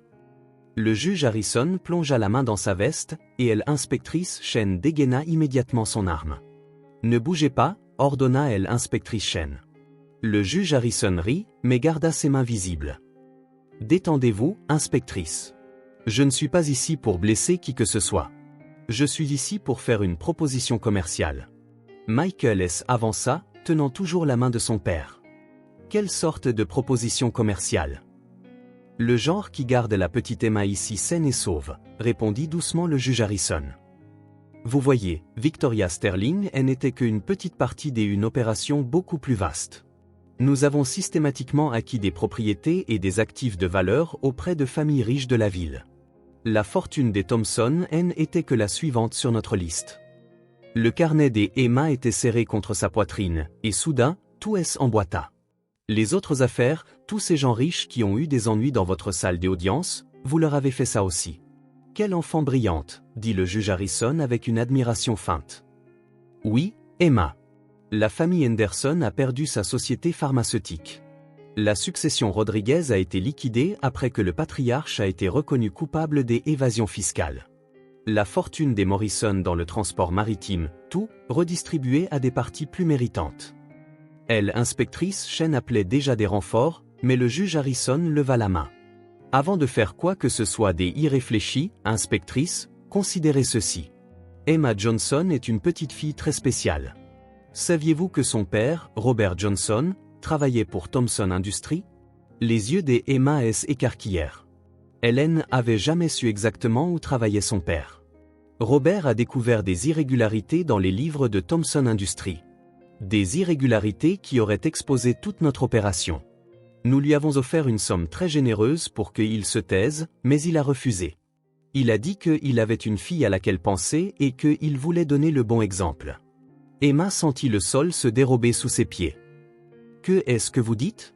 Le juge Harrison plongea la main dans sa veste, et l'inspectrice Chen dégaina immédiatement son arme. « Ne bougez pas », ordonna l'inspectrice Chen. Le juge Harrison rit, mais garda ses mains visibles. « Détendez-vous, inspectrice. Je ne suis pas ici pour blesser qui que ce soit. Je suis ici pour faire une proposition commerciale. » Michael avança, tenant toujours la main de son père. « Quelle sorte de proposition commerciale ? » Le genre qui garde la petite Emma ici saine et sauve, répondit doucement le juge Harrison. Vous voyez, Victoria Sterling n'était qu'une petite partie d'une opération beaucoup plus vaste. Nous avons systématiquement acquis des propriétés et des actifs de valeur auprès de familles riches de la ville. La fortune des Thompson n'était que la suivante sur notre liste. Le carnet des Emma était serré contre sa poitrine, et soudain, tout emboîta. Les autres affaires, tous ces gens riches qui ont eu des ennuis dans votre salle d'audience, vous leur avez fait ça aussi. Quelle enfant brillante, dit le juge Harrison avec une admiration feinte. Oui, Emma. La famille Henderson a perdu sa société pharmaceutique. La succession Rodriguez a été liquidée après que le patriarche a été reconnu coupable des évasions fiscales. La fortune des Morrison dans le transport maritime, tout, redistribué à des parties plus méritantes. Elle, inspectrice Chen appelait déjà des renforts, mais le juge Harrison leva la main. Avant de faire quoi que ce soit des irréfléchis, inspectrice, considérez ceci. Emma Johnson est une petite fille très spéciale. Saviez-vous que son père, Robert Johnson, travaillait pour Thomson Industries? Les yeux des Emma s'écarquillèrent. Hélène avait jamais su exactement où travaillait son père. Robert a découvert des irrégularités dans les livres de Thomson Industries. Des irrégularités qui auraient exposé toute notre opération. Nous lui avons offert une somme très généreuse pour qu'il se taise, mais il a refusé. Il a dit qu'il avait une fille à laquelle penser et qu'il voulait donner le bon exemple. Emma sentit le sol se dérober sous ses pieds. Que est-ce que vous dites?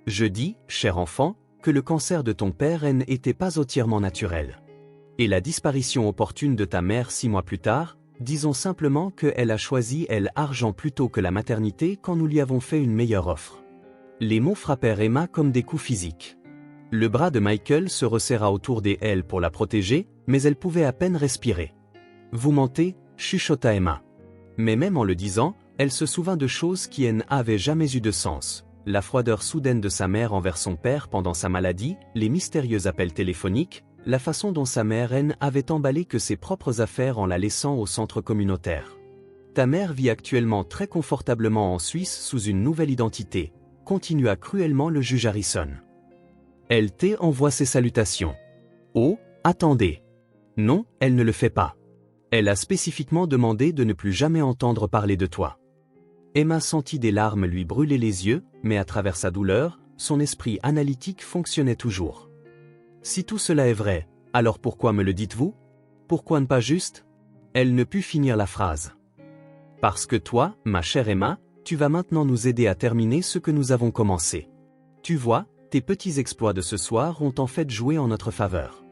Je dis, cher enfant, que le cancer de ton père n'était pas entièrement naturel. Et la disparition opportune de ta mère 6 mois plus tard, disons simplement qu'elle a choisi l'argent plutôt que la maternité quand nous lui avons fait une meilleure offre. Les mots frappèrent Emma comme des coups physiques. Le bras de Michael se resserra autour d'elle pour la protéger, mais elle pouvait à peine respirer. Vous mentez, chuchota Emma. Mais même en le disant, elle se souvint de choses qui n'avaient jamais eu de sens. La froideur soudaine de sa mère envers son père pendant sa maladie, les mystérieux appels téléphoniques, la façon dont sa mère avait emballé que ses propres affaires en la laissant au centre communautaire. Ta mère vit actuellement très confortablement en Suisse sous une nouvelle identité, continua cruellement le juge Harrison. Elle t'envoie ses salutations. Oh, attendez. Non, elle ne le fait pas. Elle a spécifiquement demandé de ne plus jamais entendre parler de toi. Emma sentit des larmes lui brûler les yeux, mais à travers sa douleur, son esprit analytique fonctionnait toujours. Si tout cela est vrai, alors pourquoi me le dites-vous? Pourquoi ne pas juste? Elle ne put finir la phrase. Parce que toi, ma chère Emma, tu vas maintenant nous aider à terminer ce que nous avons commencé. Tu vois, tes petits exploits de ce soir ont en fait joué en notre faveur.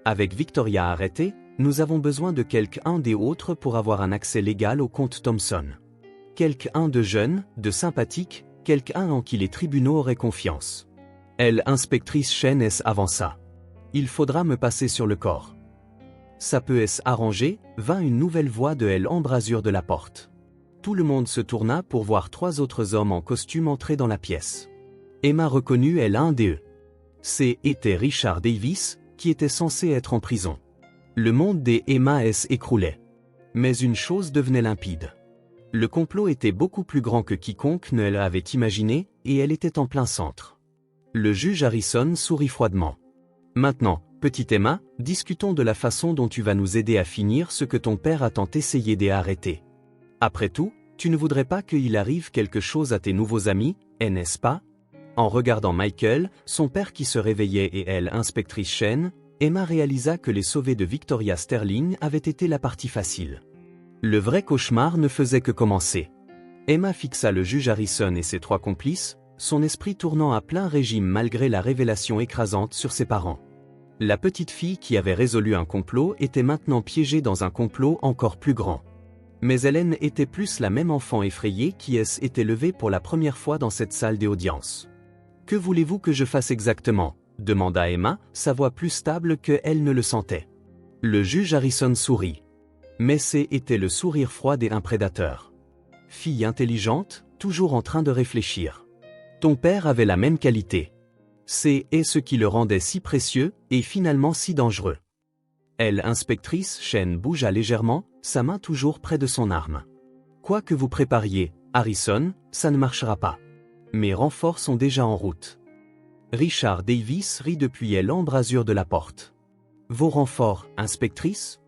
Avec Victoria arrêtée, nous avons besoin de quelqu'un des autres pour avoir un accès légal au compte Thomson. Quelqu'un de jeune, de sympathique, quelqu'un en qui les tribunaux auraient confiance. Elle, inspectrice Chen avança. Il faudra me passer sur le corps. Ça peut s'arranger, vint une nouvelle voix de l'embrasure de la porte. Tout le monde se tourna pour voir 3 autres hommes en costume entrer dans la pièce. Emma reconnut l'un d'eux. C'était Richard Davis, qui était censé être en prison. Le monde des Emma s'écroulait. Mais une chose devenait limpide. Le complot était beaucoup plus grand que quiconque ne l'avait imaginé, et elle était en plein centre. Le juge Harrison sourit froidement. Maintenant, petite Emma, discutons de la façon dont tu vas nous aider à finir ce que ton père a tant essayé d'arrêter. Après tout, tu ne voudrais pas qu'il arrive quelque chose à tes nouveaux amis, n'est-ce pas? En regardant Michael, son père qui se réveillait et elle, inspectrice Chen, Emma réalisa que les sauvés de Victoria Sterling avaient été la partie facile. Le vrai cauchemar ne faisait que commencer. Emma fixa le juge Harrison et ses 3 complices, son esprit tournant à plein régime malgré la révélation écrasante sur ses parents. La petite fille qui avait résolu un complot était maintenant piégée dans un complot encore plus grand. Mais Hélène était plus la même enfant effrayée qui était levée pour la première fois dans cette salle des audiences. « Que voulez-vous que je fasse exactement ?» demanda Emma, sa voix plus stable qu'elle ne le sentait. Le juge Harrison sourit. Mais c'était le sourire froid d'un prédateur. Fille intelligente, toujours en train de réfléchir. Ton père avait la même qualité. C'est ce qui le rendait si précieux et finalement si dangereux. Elle, inspectrice Chen, bougea légèrement, sa main toujours près de son arme. Quoi que vous prépariez, Harrison, ça ne marchera pas. Mes renforts sont déjà en route. Richard Davis rit depuis l'embrasure de la porte. Vos renforts, inspectrice?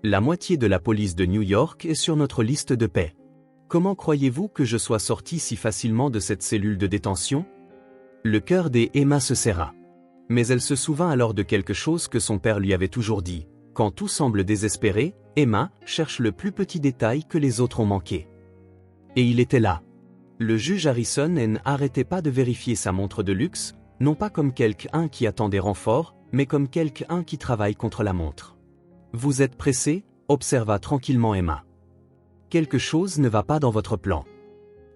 La moitié de la police de New York est sur notre liste de paix. Comment croyez-vous que je sois sorti si facilement de cette cellule de détention? Le cœur d'Emma se serra. Mais elle se souvint alors de quelque chose que son père lui avait toujours dit. Quand tout semble désespéré, Emma cherche le plus petit détail que les autres ont manqué. Et il était là. Le juge Harrison n'arrêtait pas de vérifier sa montre de luxe, non pas comme quelqu'un qui attend des renforts, mais comme quelqu'un qui travaille contre la montre. Vous êtes pressé, observa tranquillement Emma. Quelque chose ne va pas dans votre plan.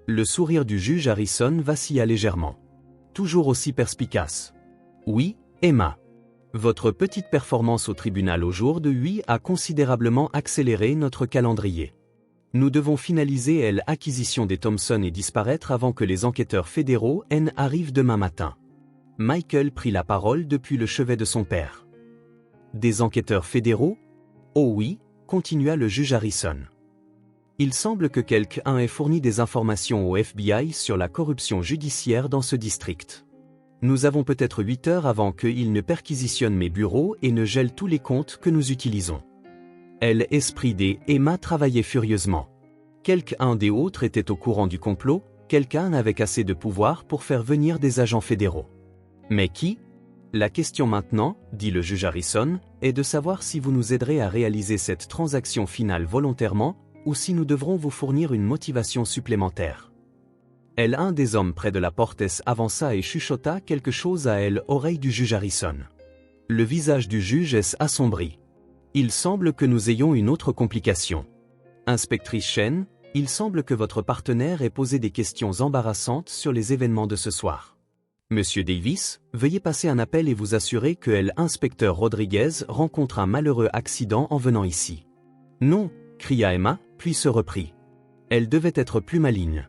Le sourire du juge Harrison vacilla légèrement. Toujours aussi perspicace. Oui, Emma. Votre petite performance au tribunal au jour de 8 a considérablement accéléré notre calendrier. Nous devons finaliser l'acquisition des Thompson et disparaître avant que les enquêteurs fédéraux arrivent demain matin. Michael prit la parole depuis le chevet de son père. Des enquêteurs fédéraux? Oh oui, continua le juge Harrison. Il semble que quelqu'un ait fourni des informations au FBI sur la corruption judiciaire dans ce district. Nous avons peut-être 8 heures avant qu'il ne perquisitionne mes bureaux et ne gèle tous les comptes que nous utilisons. L'esprit des Emma travaillait furieusement. Quelqu'un des autres était au courant du complot, quelqu'un avec assez de pouvoir pour faire venir des agents fédéraux. Mais qui? La question maintenant, dit le juge Harrison, est de savoir si vous nous aiderez à réaliser cette transaction finale volontairement, ou si nous devrons vous fournir une motivation supplémentaire. Un des hommes près de la porte avança et chuchota quelque chose à l'oreille du juge Harrison. Le visage du juge assombri. Il semble que nous ayons une autre complication. Inspectrice Chen, il semble que votre partenaire ait posé des questions embarrassantes sur les événements de ce soir. Monsieur Davis, veuillez passer un appel et vous assurer que l'inspecteur Rodriguez rencontre un malheureux accident en venant ici. Non, cria Emma, puis se reprit. Elle devait être plus maligne.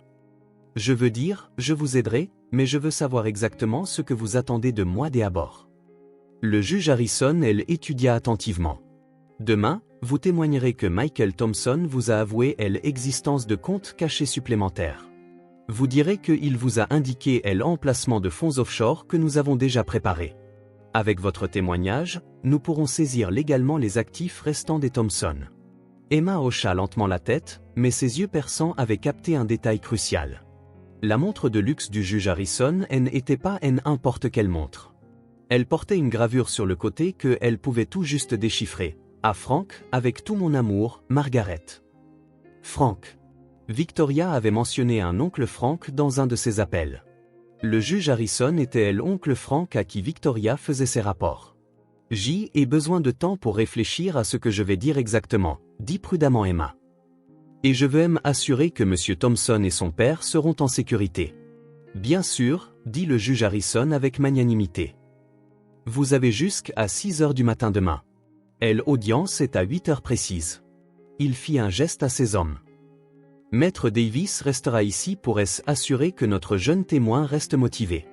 Je veux dire, je vous aiderai, mais je veux savoir exactement ce que vous attendez de moi dès à bord. Le juge Harrison étudia attentivement. Demain, vous témoignerez que Michael Thompson vous a avoué l'existence de comptes cachés supplémentaires. Vous direz qu'il vous a indiqué l'emplacement de fonds offshore que nous avons déjà préparé. Avec votre témoignage, nous pourrons saisir légalement les actifs restants des Thompson. Emma hocha lentement la tête, mais ses yeux perçants avaient capté un détail crucial. La montre de luxe du juge Harrison n'était pas n'importe quelle montre. Elle portait une gravure sur le côté que elle pouvait tout juste déchiffrer. À Frank, avec tout mon amour, Margaret. Frank. Victoria avait mentionné un oncle Frank dans un de ses appels. Le juge Harrison était l'oncle Frank à qui Victoria faisait ses rapports. J'ai besoin de temps pour réfléchir à ce que je vais dire exactement, dit prudemment Emma. Et je veux m'assurer que M. Thompson et son père seront en sécurité. Bien sûr, dit le juge Harrison avec magnanimité. Vous avez jusqu'à 6 heures du matin demain. L'audience est à 8 heures précises. Il fit un geste à ses hommes. Maître Davis restera ici pour assurer que notre jeune témoin reste motivé.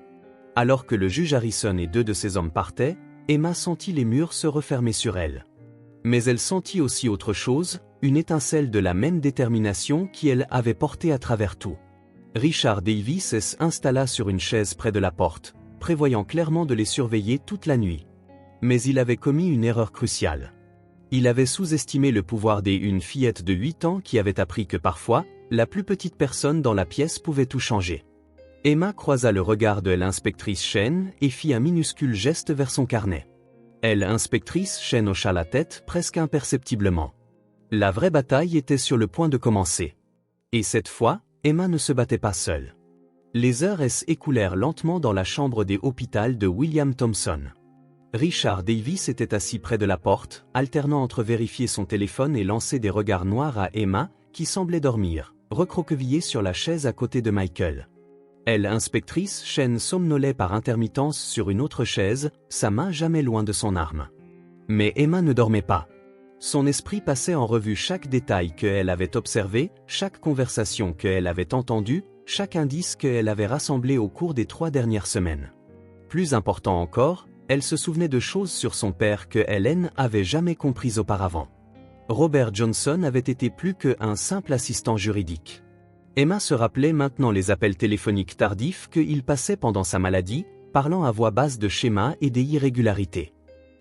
Alors que le juge Harrison et 2 de ses hommes partaient, Emma sentit les murs se refermer sur elle. Mais elle sentit aussi autre chose, une étincelle de la même détermination qui elle avait porté à travers tout. Richard Davis s'installa sur une chaise près de la porte, prévoyant clairement de les surveiller toute la nuit. Mais il avait commis une erreur cruciale. Il avait sous-estimé le pouvoir d'une fillette de 8 ans qui avait appris que parfois, la plus petite personne dans la pièce pouvait tout changer. Emma croisa le regard de l'inspectrice Chen et fit un minuscule geste vers son carnet. L'inspectrice Chen hocha la tête presque imperceptiblement. La vraie bataille était sur le point de commencer. Et cette fois, Emma ne se battait pas seule. Les heures s'écoulèrent lentement dans la chambre des hôpitaux de William Thompson. Richard Davis était assis près de la porte, alternant entre vérifier son téléphone et lancer des regards noirs à Emma, qui semblait dormir, recroquevillée sur la chaise à côté de Michael. L'inspectrice Chen somnolait par intermittence sur une autre chaise, sa main jamais loin de son arme. Mais Emma ne dormait pas. Son esprit passait en revue chaque détail qu'elle avait observé, chaque conversation qu'elle avait entendue, chaque indice qu'elle avait rassemblé au cours des 3 dernières semaines. Plus important encore, elle se souvenait de choses sur son père que Helen avait jamais comprises auparavant. Robert Johnson avait été plus qu'un simple assistant juridique. Emma se rappelait maintenant les appels téléphoniques tardifs qu'il passait pendant sa maladie, parlant à voix basse de schémas et des irrégularités.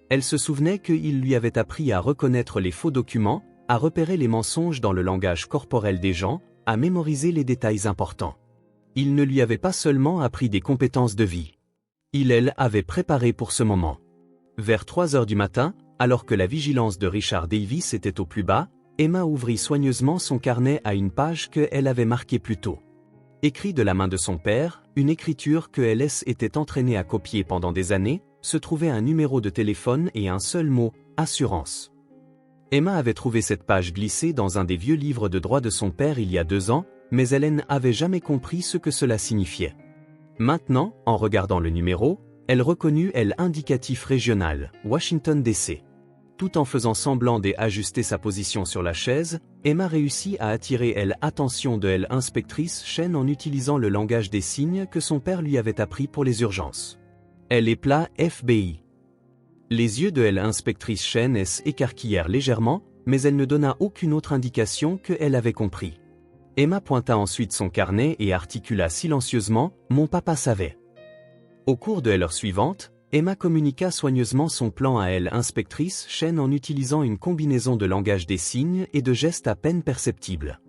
Elle se souvenait qu'il lui avait appris à reconnaître les faux documents, à repérer les mensonges dans le langage corporel des gens, à mémoriser les détails importants. Il ne lui avait pas seulement appris des compétences de vie. Elle avait préparé pour ce moment. Vers 3 heures du matin, alors que la vigilance de Richard Davis était au plus bas, Emma ouvrit soigneusement son carnet à une page qu'elle avait marquée plus tôt. Écrit de la main de son père, une écriture que elle était entraînée à copier pendant des années, se trouvait un numéro de téléphone et un seul mot, assurance. Emma avait trouvé cette page glissée dans un des vieux livres de droit de son père il y a 2 ans, mais elle n'avait jamais compris ce que cela signifiait. Maintenant, en regardant le numéro, elle reconnut l'indicatif régional, Washington DC. Tout en faisant semblant d'ajuster sa position sur la chaise, Emma réussit à attirer l'attention de l'inspectrice Chen en utilisant le langage des signes que son père lui avait appris pour les urgences. Elle épela FBI. Les yeux de l'inspectrice Chen s'écarquillèrent légèrement, mais elle ne donna aucune autre indication qu'elle avait compris. Emma pointa ensuite son carnet et articula silencieusement « Mon papa savait ». Au cours de l'heure suivante, Emma communiqua soigneusement son plan à l'inspectrice Chen en utilisant une combinaison de langage des signes et de gestes à peine perceptibles.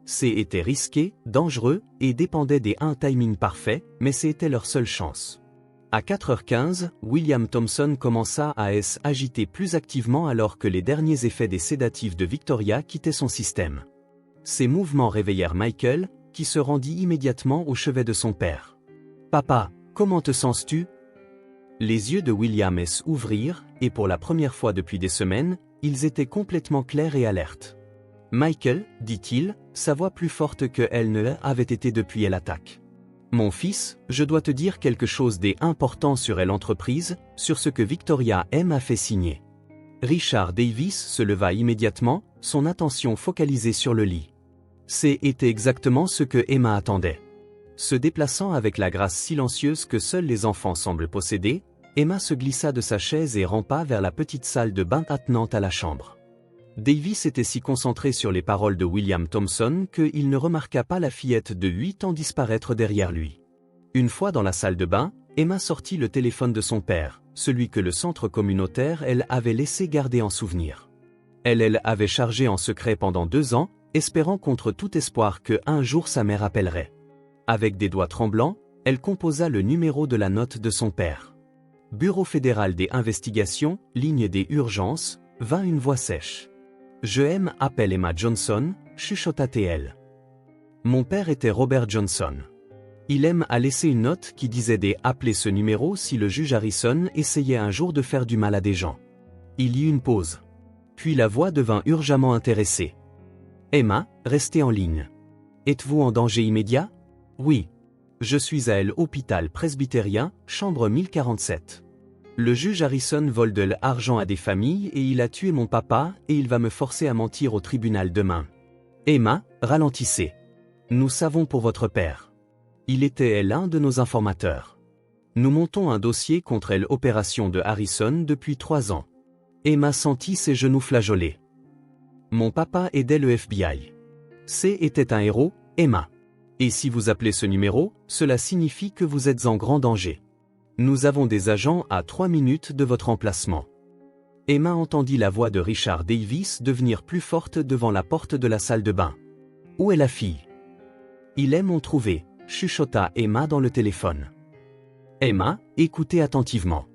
C'était risqué, dangereux et dépendait d'un timing parfait, mais c'était leur seule chance. À 4h15, William Thompson commença à s'agiter plus activement alors que les derniers effets des sédatifs de Victoria quittaient son système. Ces mouvements réveillèrent Michael, qui se rendit immédiatement au chevet de son père. « Papa, comment te sens-tu » Les yeux de William s'ouvrirent, et pour la première fois depuis des semaines, ils étaient complètement clairs et alertes. « Michael, dit-il, sa voix plus forte qu'elle ne l'avait été depuis l'attaque. Mon fils, je dois te dire quelque chose d'important sur l'entreprise, sur ce que Victoria m'a fait signer. » Richard Davis se leva immédiatement, son attention focalisée sur le lit. C'était exactement ce que Emma attendait. Se déplaçant avec la grâce silencieuse que seuls les enfants semblent posséder, Emma se glissa de sa chaise et rampa vers la petite salle de bain attenante à la chambre. Davis était si concentré sur les paroles de William Thompson qu'il ne remarqua pas la fillette de 8 ans disparaître derrière lui. Une fois dans la salle de bain, Emma sortit le téléphone de son père, celui que le centre communautaire avait laissé garder en souvenir. Elle avait chargé en secret pendant 2 ans, espérant contre tout espoir qu'un jour sa mère appellerait. Avec des doigts tremblants, elle composa le numéro de la note de son père. Bureau fédéral des investigations, ligne des urgences, vint une voix sèche. « Je m'appelle Emma Johnson », chuchota-t-elle. Mon père était Robert Johnson. Il a laissé une note qui disait d'appeler ce numéro si le juge Harrison essayait un jour de faire du mal à des gens. Il y eut une pause. Puis la voix devint urgemment intéressée. « Emma, restez en ligne. Êtes-vous en danger immédiat ? » « Oui. Je suis à l'hôpital presbytérien, chambre 1047. Le juge Harrison vole de l'argent à des familles et il a tué mon papa et il va me forcer à mentir au tribunal demain. Emma, ralentissez. Nous savons pour votre père. Il était l'un de nos informateurs. Nous montons un dossier contre l'opération de Harrison depuis 3 ans. Emma sentit ses genoux flageoler. Mon papa aidait le FBI. Était un héros, Emma. Et si vous appelez ce numéro, cela signifie que vous êtes en grand danger. Nous avons des agents à 3 minutes de votre emplacement. Emma entendit la voix de Richard Davis devenir plus forte devant la porte de la salle de bain. « Où est la fille ?»« Ils m'ont trouvé », chuchota Emma dans le téléphone. Emma, écoutez attentivement.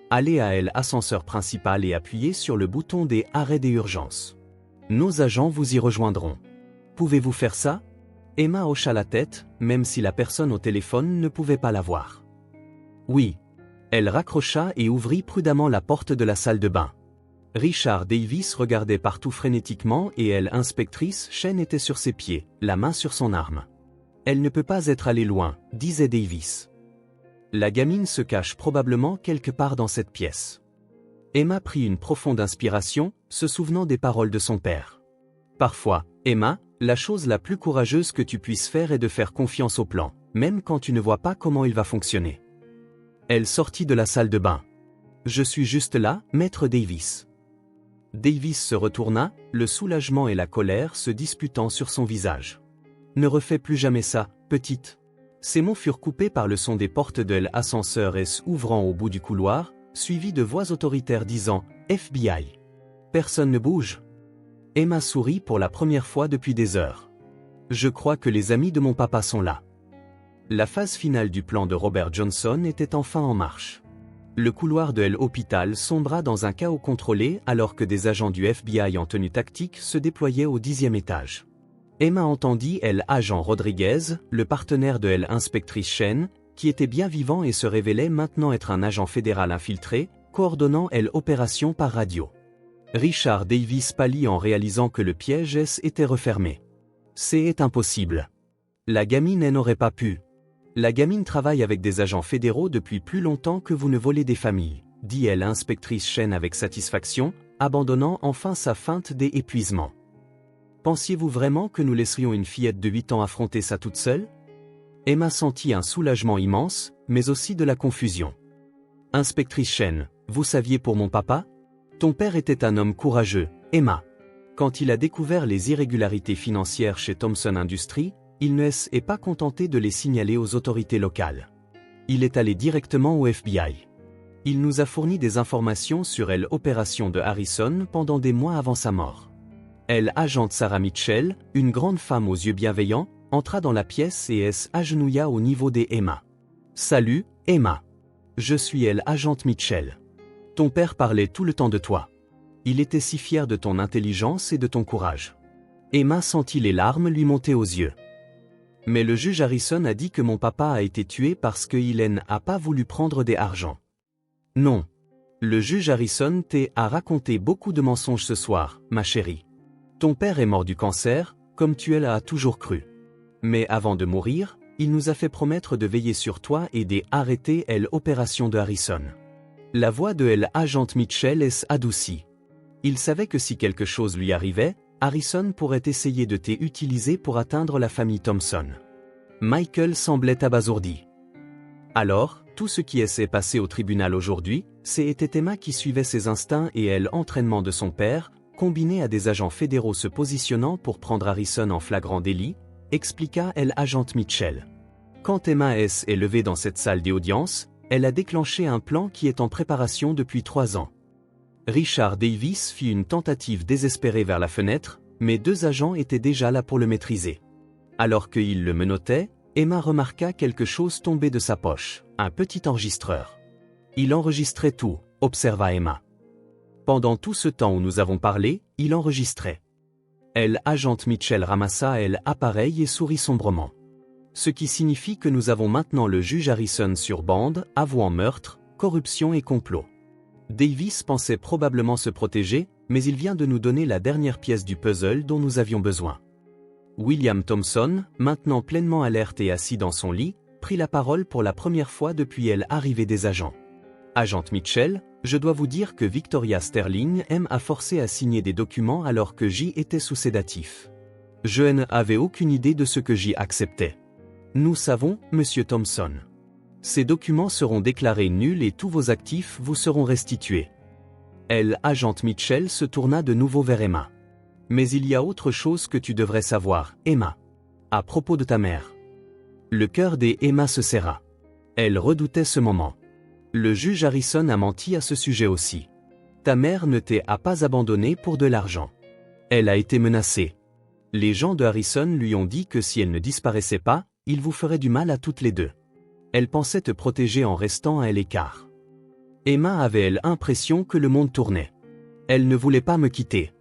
Allez à l'ascenseur principal et appuyez sur le bouton des arrêts des urgences. Nos agents vous y rejoindront. Pouvez-vous faire ça ? Emma hocha la tête, même si la personne au téléphone ne pouvait pas la voir. Oui. Elle raccrocha et ouvrit prudemment la porte de la salle de bain. Richard Davis regardait partout frénétiquement et l'inspectrice Chen était sur ses pieds, la main sur son arme. Elle ne peut pas être allée loin, disait Davis. La gamine se cache probablement quelque part dans cette pièce. Emma prit une profonde inspiration, se souvenant des paroles de son père. Parfois, Emma, la chose la plus courageuse que tu puisses faire est de faire confiance au plan, même quand tu ne vois pas comment il va fonctionner. Elle sortit de la salle de bain. Je suis juste là, maître Davis. Davis se retourna, le soulagement et la colère se disputant sur son visage. Ne refais plus jamais ça, petite. Ces mots furent coupés par le son des portes de l'ascenseur ouvrant au bout du couloir, suivis de voix autoritaires disant « FBI ». Personne ne bouge. Emma sourit pour la première fois depuis des heures. Je crois que les amis de mon papa sont là. La phase finale du plan de Robert Johnson était enfin en marche. Le couloir de l'hôpital sombra dans un chaos contrôlé alors que des agents du FBI en tenue tactique se déployaient au 10e étage. Emma entendit l'agent Rodriguez, le partenaire de l'inspectrice Chen, qui était bien vivant et se révélait maintenant être un agent fédéral infiltré, coordonnant l'opération par radio. Richard Davis pâlit en réalisant que le piège était refermé. C'est impossible. La gamine n'aurait pas pu. La gamine travaille avec des agents fédéraux depuis plus longtemps que vous ne volez des familles, dit-elle à l'inspectrice Chen avec satisfaction, abandonnant enfin sa feinte des épuisements. Pensiez-vous vraiment que nous laisserions une fillette de 8 ans affronter ça toute seule? Emma sentit un soulagement immense, mais aussi de la confusion. Inspectrice Chen, vous saviez pour mon papa? Ton père était un homme courageux, Emma. Quand il a découvert les irrégularités financières chez Thomson Industries, il ne s'est pas contenté de les signaler aux autorités locales. Il est allé directement au FBI. Il nous a fourni des informations sur l'opération de Harrison pendant des mois avant sa mort. L'agente Sarah Mitchell, une grande femme aux yeux bienveillants, entra dans la pièce et s'agenouilla au niveau des Emma. « Salut, Emma. Je suis l'agente Mitchell. Ton père parlait tout le temps de toi. Il était si fier de ton intelligence et de ton courage. » Emma sentit les larmes lui monter aux yeux. « Mais le juge Harrison a dit que mon papa a été tué parce qu'il n'a pas voulu prendre des argents. » Non. Le juge Harrison t'a raconté beaucoup de mensonges ce soir, ma chérie. Ton père est mort du cancer, comme tu l'as toujours cru. Mais avant de mourir, il nous a fait promettre de veiller sur toi et d'arrêter l'opération de Harrison. La voix de l'agente Mitchell s'adoucit. Il savait que si quelque chose lui arrivait, Harrison pourrait essayer de t'utiliser pour atteindre la famille Thomson. Michael semblait abasourdi. Alors, tout ce qui s'est passé au tribunal aujourd'hui, c'était Emma qui suivait ses instincts et l'entraînement de son père, combiné à des agents fédéraux se positionnant pour prendre Harrison en flagrant délit, expliqua l'agente Mitchell. Quand Emma est levée dans cette salle d'audience, elle a déclenché un plan qui est en préparation depuis 3 ans. Richard Davis fit une tentative désespérée vers la fenêtre, mais 2 agents étaient déjà là pour le maîtriser. Alors qu'il le menottait, Emma remarqua quelque chose tomber de sa poche, un petit enregistreur. Il enregistrait tout, observa Emma. Pendant tout ce temps où nous avons parlé, il enregistrait. L'agente Mitchell ramassa l'appareil et sourit sombrement. Ce qui signifie que nous avons maintenant le juge Harrison sur bande, avouant meurtre, corruption et complot. Davis pensait probablement se protéger, mais il vient de nous donner la dernière pièce du puzzle dont nous avions besoin. William Thomson, maintenant pleinement alerte et assis dans son lit, prit la parole pour la première fois depuis l'arrivée des agents. Agente Mitchell, je dois vous dire que Victoria Sterling m'a forcé à signer des documents alors que J était sous sédatif. Je n'avais aucune idée de ce que J acceptait. Nous savons, monsieur Thomson. Ces documents seront déclarés nuls et tous vos actifs vous seront restitués. L'agente Mitchell se tourna de nouveau vers Emma. Mais il y a autre chose que tu devrais savoir, Emma. À propos de ta mère. Le cœur d'Emma se serra. Elle redoutait ce moment. Le juge Harrison a menti à ce sujet aussi. Ta mère ne t'a pas abandonné pour de l'argent. Elle a été menacée. Les gens de Harrison lui ont dit que si elle ne disparaissait pas, il vous ferait du mal à toutes les deux. Elle pensait te protéger en restant à l'écart. Emma avait l'impression que le monde tournait. Elle ne voulait pas me quitter.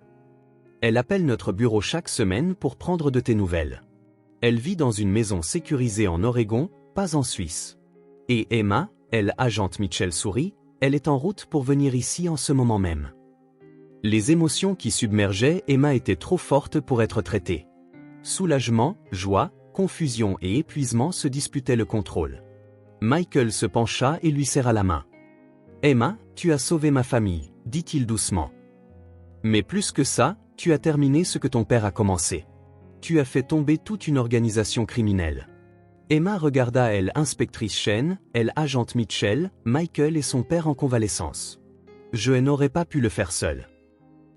Elle appelle notre bureau chaque semaine pour prendre de tes nouvelles. Elle vit dans une maison sécurisée en Oregon, pas en Suisse. Et Emma, l'agente Mitchell sourit, elle est en route pour venir ici en ce moment même. Les émotions qui submergeaient Emma étaient trop fortes pour être traitées. Soulagement, joie, confusion et épuisement se disputaient le contrôle. Michael se pencha et lui serra la main. « Emma, tu as sauvé ma famille, dit-il doucement. Mais plus que ça, tu as terminé ce que ton père a commencé. Tu as fait tomber toute une organisation criminelle. » Emma regarda l'inspectrice Chen, l'agente Mitchell, Michael et son père en convalescence. « Je n'aurais pas pu le faire seul. »«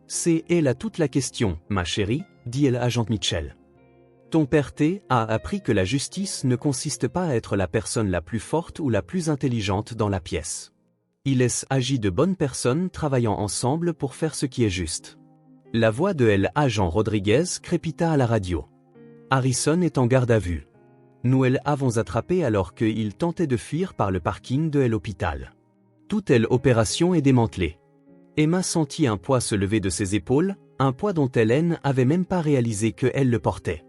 C'est là toute la question, ma chérie, dit l'agente Mitchell. Ton père a appris que la justice ne consiste pas à être la personne la plus forte ou la plus intelligente dans la pièce. Il s'agit de bonnes personnes travaillant ensemble pour faire ce qui est juste. » La voix de l'agent Rodriguez crépita à la radio. « Harrison est en garde à vue. Nous l'avons attrapé alors qu'il tentait de fuir par le parking de l'hôpital. Toute l'opération est démantelée. » Emma sentit un poids se lever de ses épaules, un poids dont elle n'avait même pas réalisé qu'elle le portait.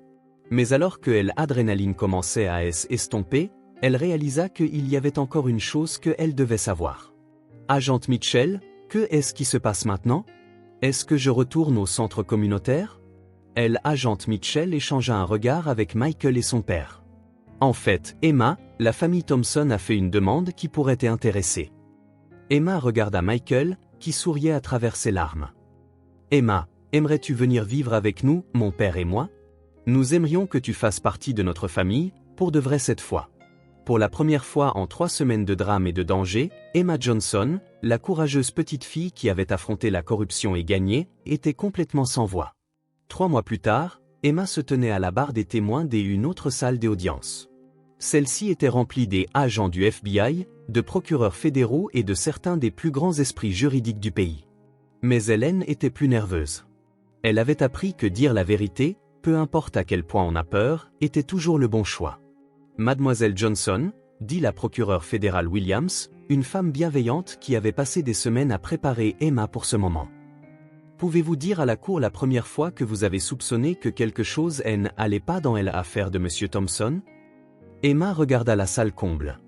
Mais alors que l'adrénaline commençait à s'estomper, elle réalisa qu'il y avait encore une chose qu'elle devait savoir. « Agente Mitchell, qu'est-ce qui se passe maintenant ?» Est-ce que je retourne au centre communautaire? L'agent Mitchell échangea un regard avec Michael et son père. En fait, Emma, la famille Thompson a fait une demande qui pourrait t'intéresser. Emma regarda Michael, qui souriait à travers ses larmes. Emma, aimerais-tu venir vivre avec nous, mon père et moi? Nous aimerions que tu fasses partie de notre famille, pour de vrai cette fois. Pour la première fois en 3 semaines de drame et de danger, Emma Johnson, la courageuse petite fille qui avait affronté la corruption et gagné, était complètement sans voix. 3 mois plus tard, Emma se tenait à la barre des témoins d'une autre salle d'audience. Celle-ci était remplie des agents du FBI, de procureurs fédéraux et de certains des plus grands esprits juridiques du pays. Mais Hélène était plus nerveuse. Elle avait appris que dire la vérité, peu importe à quel point on a peur, était toujours le bon choix. Mademoiselle Johnson, dit la procureure fédérale Williams, une femme bienveillante qui avait passé des semaines à préparer Emma pour ce moment. Pouvez-vous dire à la cour la première fois que vous avez soupçonné que quelque chose n'allait pas dans l'affaire de M. Thompson? Emma regarda la salle comble.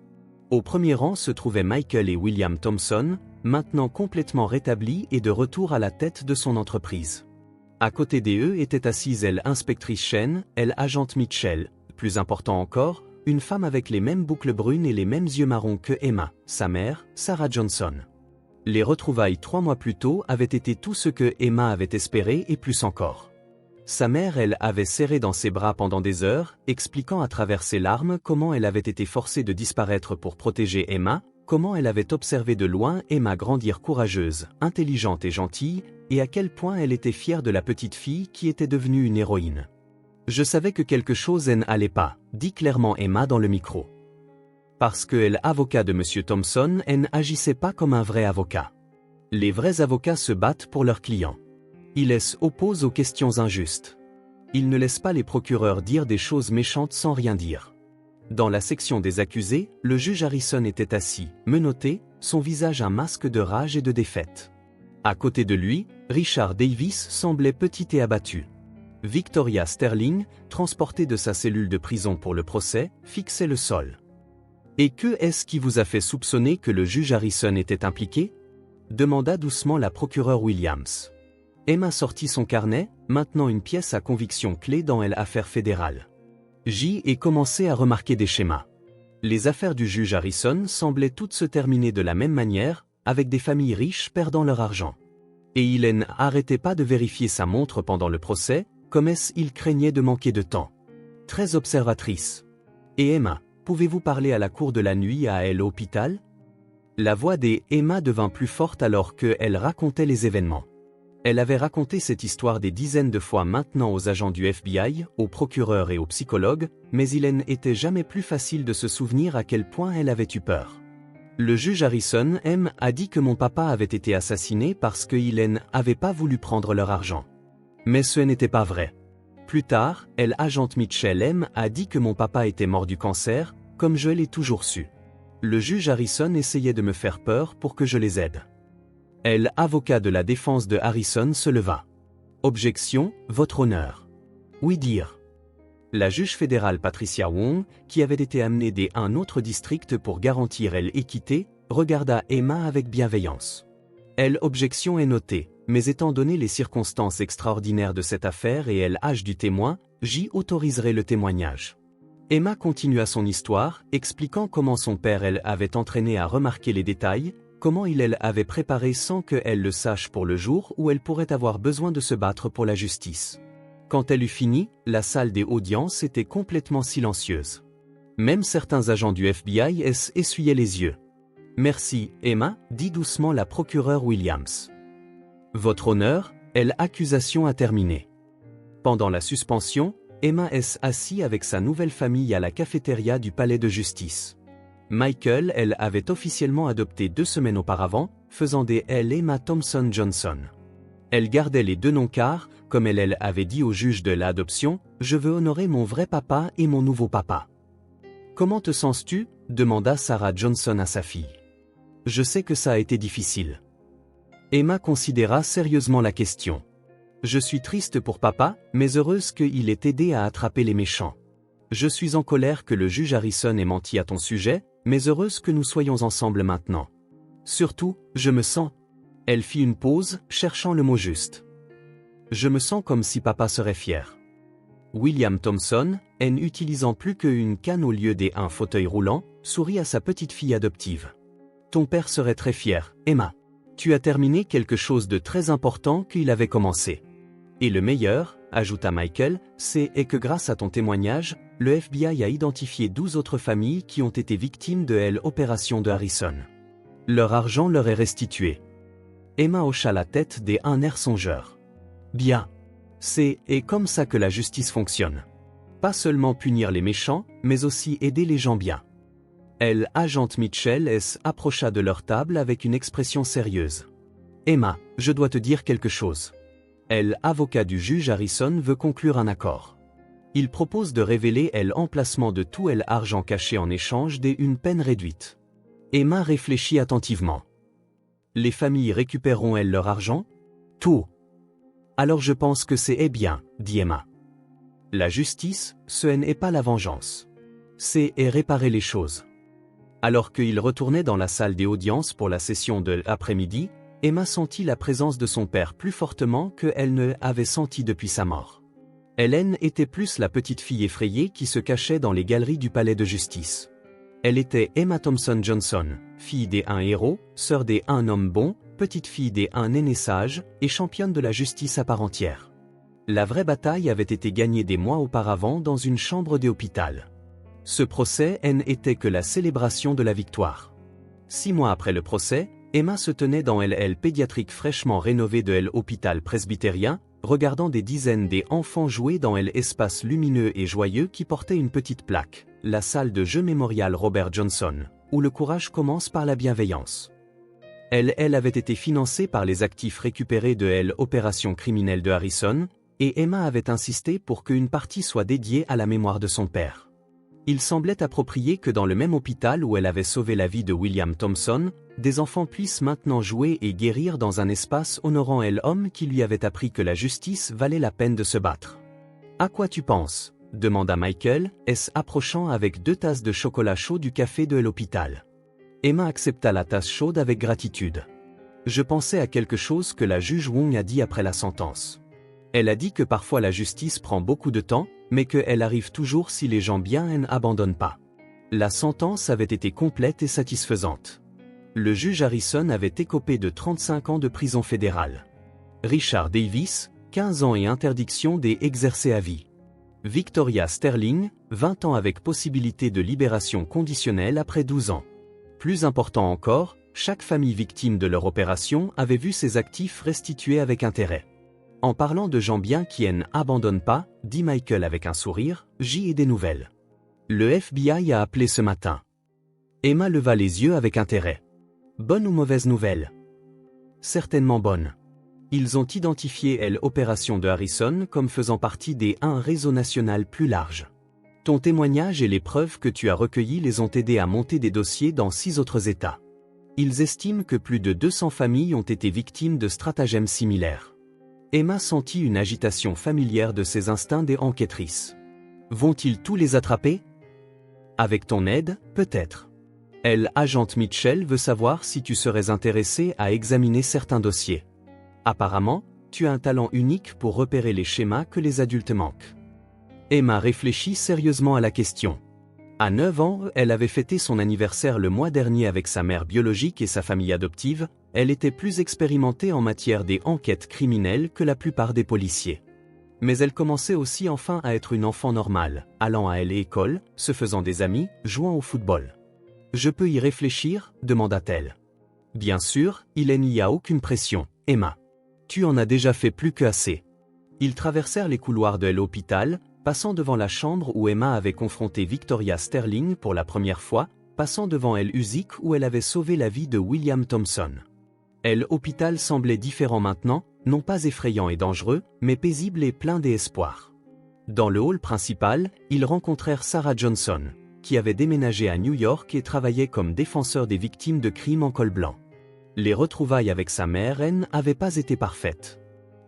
Au premier rang se trouvaient Michael et William Thompson, maintenant complètement rétablis et de retour à la tête de son entreprise. À côté d'eux était assise l'inspectrice Chen, l'agent Mitchell, plus important encore, une femme avec les mêmes boucles brunes et les mêmes yeux marrons que Emma, sa mère, Sarah Johnson. Les retrouvailles 3 mois plus tôt avaient été tout ce que Emma avait espéré et plus encore. Sa mère, elle, avait serré dans ses bras pendant des heures, expliquant à travers ses larmes comment elle avait été forcée de disparaître pour protéger Emma, comment elle avait observé de loin Emma grandir courageuse, intelligente et gentille, et à quel point elle était fière de la petite fille qui était devenue une héroïne. Je savais que quelque chose n'allait pas, dit clairement Emma dans le micro. Parce que l'avocat de M. Thompson n'agissait pas comme un vrai avocat. Les vrais avocats se battent pour leurs clients. Ils s'opposent aux questions injustes. Ils ne laissent pas les procureurs dire des choses méchantes sans rien dire. Dans la section des accusés, le juge Harrison était assis, menotté, son visage un masque de rage et de défaite. À côté de lui, Richard Davis semblait petit et abattu. Victoria Sterling, transportée de sa cellule de prison pour le procès, fixait le sol. Et que est-ce qui vous a fait soupçonner que le juge Harrison était impliqué? Demanda doucement la procureure Williams. Emma sortit son carnet, maintenant une pièce à conviction clé dans l'affaire fédérale. J'y ai commencé à remarquer des schémas. Les affaires du juge Harrison semblaient toutes se terminer de la même manière, avec des familles riches perdant leur argent. Et il n'arrêtait pas de vérifier sa montre pendant le procès, comme il craignait de manquer de temps. Très observatrice. Et Emma, pouvez-vous parler à la cour de la nuit à l'hôpital? La voix d'Emma devint plus forte alors qu'elle racontait les événements. Elle avait raconté cette histoire des dizaines de fois maintenant aux agents du FBI, aux procureurs et aux psychologues, mais il n'était jamais plus facile de se souvenir à quel point elle avait eu peur. Le juge Harrison a dit que mon papa avait été assassiné parce qu'il n'avait pas voulu prendre leur argent. Mais ce n'était pas vrai. Plus tard, l'agent Mitchell a dit que mon papa était mort du cancer, comme je l'ai toujours su. Le juge Harrison essayait de me faire peur pour que je les aide. L'avocat de la défense de Harrison se leva. Objection, votre honneur. Oui dire. La juge fédérale Patricia Wong, qui avait été amenée d'un autre district pour garantir l'équité, regarda Emma avec bienveillance. L'objection est notée, mais étant donné les circonstances extraordinaires de cette affaire et l'âge du témoin, j'y autoriserai le témoignage. Emma continua son histoire, expliquant comment son père avait entraîné à remarquer les détails, comment il avait préparé sans qu'elle le sache pour le jour où elle pourrait avoir besoin de se battre pour la justice. Quand elle eut fini, la salle des audiences était complètement silencieuse. Même certains agents du FBI essuyaient les yeux. Merci, Emma, dit doucement la procureure Williams. Votre honneur, l'accusation a terminé. Pendant la suspension, Emma assis avec sa nouvelle famille à la cafétéria du palais de justice. Michael, avait officiellement adopté 2 semaines auparavant, faisant Emma Thompson Johnson. Elle gardait les 2 noms car, comme elle avait dit au juge de l'adoption, je veux honorer mon vrai papa et mon nouveau papa. Comment te sens-tu? Demanda Sarah Johnson à sa fille. Je sais que ça a été difficile. Emma considéra sérieusement la question. Je suis triste pour papa, mais heureuse qu'il ait aidé à attraper les méchants. Je suis en colère que le juge Harrison ait menti à ton sujet, mais heureuse que nous soyons ensemble maintenant. Surtout, je me sens. Elle fit une pause, cherchant le mot juste. Je me sens comme si papa serait fier. William Thompson, utilisant plus qu'une canne au lieu d'un fauteuil roulant, sourit à sa petite fille adoptive. Ton père serait très fier, Emma. Tu as terminé quelque chose de très important qu'il avait commencé. Et le meilleur, ajouta Michael, c'est que grâce à ton témoignage, le FBI a identifié 12 autres familles qui ont été victimes de l'opération de Harrison. Leur argent leur est restitué. Emma hocha la tête d'un air songeur. Bien. C'est comme ça que la justice fonctionne. Pas seulement punir les méchants, mais aussi aider les gens bien. Agent Mitchell approcha de leur table avec une expression sérieuse. Emma, je dois te dire quelque chose. Avocat du juge Harrison veut conclure un accord. Il propose de révéler l'emplacement de tout l'argent caché en échange d'une peine réduite. Emma réfléchit attentivement. Les familles récupéreront leur argent? Tout. Alors je pense que c'est bien, dit Emma. La justice, ce n'est pas la vengeance. C'est réparer les choses. Alors qu'il retournait dans la salle des audiences pour la session de l'après-midi, Emma sentit la présence de son père plus fortement qu'elle ne avait senti depuis sa mort. Hélène était plus la petite fille effrayée qui se cachait dans les galeries du palais de justice. Elle était Emma Thompson Johnson, fille d'un héros, sœur d'un homme bon, petite fille d'un aîné sage, et championne de la justice à part entière. La vraie bataille avait été gagnée des mois auparavant dans une chambre d'hôpital. Ce procès n'était que la célébration de la victoire. 6 mois après le procès, Emma se tenait dans pédiatrique fraîchement rénové de l'hôpital presbytérien, regardant des dizaines d'enfants jouer dans l'espace lumineux et joyeux qui portait une petite plaque, la salle de jeux mémorial Robert Johnson, où le courage commence par la bienveillance. Elle avait été financée par les actifs récupérés de l'opération criminelle de Harrison, et Emma avait insisté pour qu'une partie soit dédiée à la mémoire de son père. Il semblait approprié que dans le même hôpital où elle avait sauvé la vie de William Thompson, des enfants puissent maintenant jouer et guérir dans un espace honorant l'homme qui lui avait appris que la justice valait la peine de se battre. « À quoi tu penses ?» demanda Michael, approchant avec 2 tasses de chocolat chaud du café de l'hôpital. Emma accepta la tasse chaude avec gratitude. « Je pensais à quelque chose que la juge Wong a dit après la sentence. Elle a dit que parfois la justice prend beaucoup de temps, mais qu'elle arrive toujours si les gens bien n'abandonnent pas. La sentence avait été complète et satisfaisante. Le juge Harrison avait écopé de 35 ans de prison fédérale. Richard Davis, 15 ans et interdiction d'exercer à vie. Victoria Sterling, 20 ans avec possibilité de libération conditionnelle après 12 ans. Plus important encore, chaque famille victime de leur opération avait vu ses actifs restitués avec intérêt. En parlant de gens bien qui n'abandonnent pas, dit Michael avec un sourire, j'y ai des nouvelles. Le FBI a appelé ce matin. Emma leva les yeux avec intérêt. Bonne ou mauvaise nouvelle? Certainement bonne. Ils ont identifié l'opération de Harrison comme faisant partie d'un réseau national plus large. Ton témoignage et les preuves que tu as recueillies les ont aidés à monter des dossiers dans 6 autres États. Ils estiment que plus de 200 familles ont été victimes de stratagèmes similaires. Emma sentit une agitation familière de ses instincts d'enquêtrice. Vont-ils tous les attraper? Avec ton aide, peut-être. Agent Mitchell veut savoir si tu serais intéressé à examiner certains dossiers. Apparemment, tu as un talent unique pour repérer les schémas que les adultes manquent. Emma réfléchit sérieusement à la question. À 9 ans, elle avait fêté son anniversaire le mois dernier avec sa mère biologique et sa famille adoptive. Elle était plus expérimentée en matière d'enquêtes criminelles que la plupart des policiers. Mais elle commençait aussi enfin à être une enfant normale, allant à l'école, se faisant des amis, jouant au football. « Je peux y réfléchir ?» demanda-t-elle. « Bien sûr, il n'y a aucune pression, Emma. Tu en as déjà fait plus que assez. » Ils traversèrent les couloirs de l'hôpital, passant devant la chambre où Emma avait confronté Victoria Sterling pour la première fois, passant devant Usyk où elle avait sauvé la vie de William Thompson. L'hôpital semblait différent maintenant, non pas effrayant et dangereux, mais paisible et plein d'espoir. Dans le hall principal, ils rencontrèrent Sarah Johnson, qui avait déménagé à New York et travaillait comme défenseur des victimes de crimes en col blanc. Les retrouvailles avec sa mère n'avaient pas été parfaites.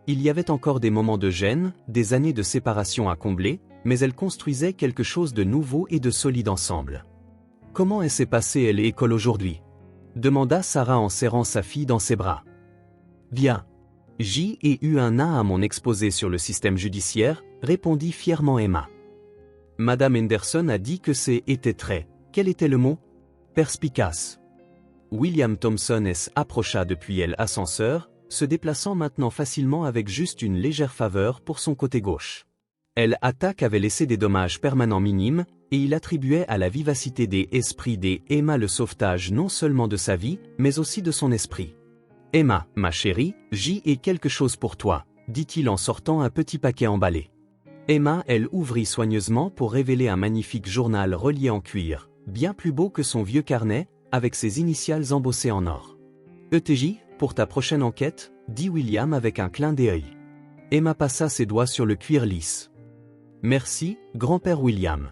Il y avait encore des moments de gêne, des années de séparation à combler, mais elle construisait quelque chose de nouveau et de solide ensemble. « Comment s'est passée l'école aujourd'hui ?» demanda Sarah en serrant sa fille dans ses bras. Bien. J ai eu un A à mon exposé sur le système judiciaire, répondit fièrement Emma. Madame Henderson a dit que était très. Quel était le mot? Perspicace. William Thompson approcha depuis l'ascenseur, se déplaçant maintenant facilement avec juste une légère faveur pour son côté gauche. L'attaque avait laissé des dommages permanents minimes, et il attribuait à la vivacité des esprits d'Emma le sauvetage non seulement de sa vie, mais aussi de son esprit. Emma, ma chérie, j'y ai quelque chose pour toi, dit-il en sortant un petit paquet emballé. Emma, ouvrit soigneusement pour révéler un magnifique journal relié en cuir, bien plus beau que son vieux carnet, avec ses initiales embossées en or. ETJ, pour ta prochaine enquête, dit William avec un clin d'œil. Emma passa ses doigts sur le cuir lisse. Merci, grand-père William.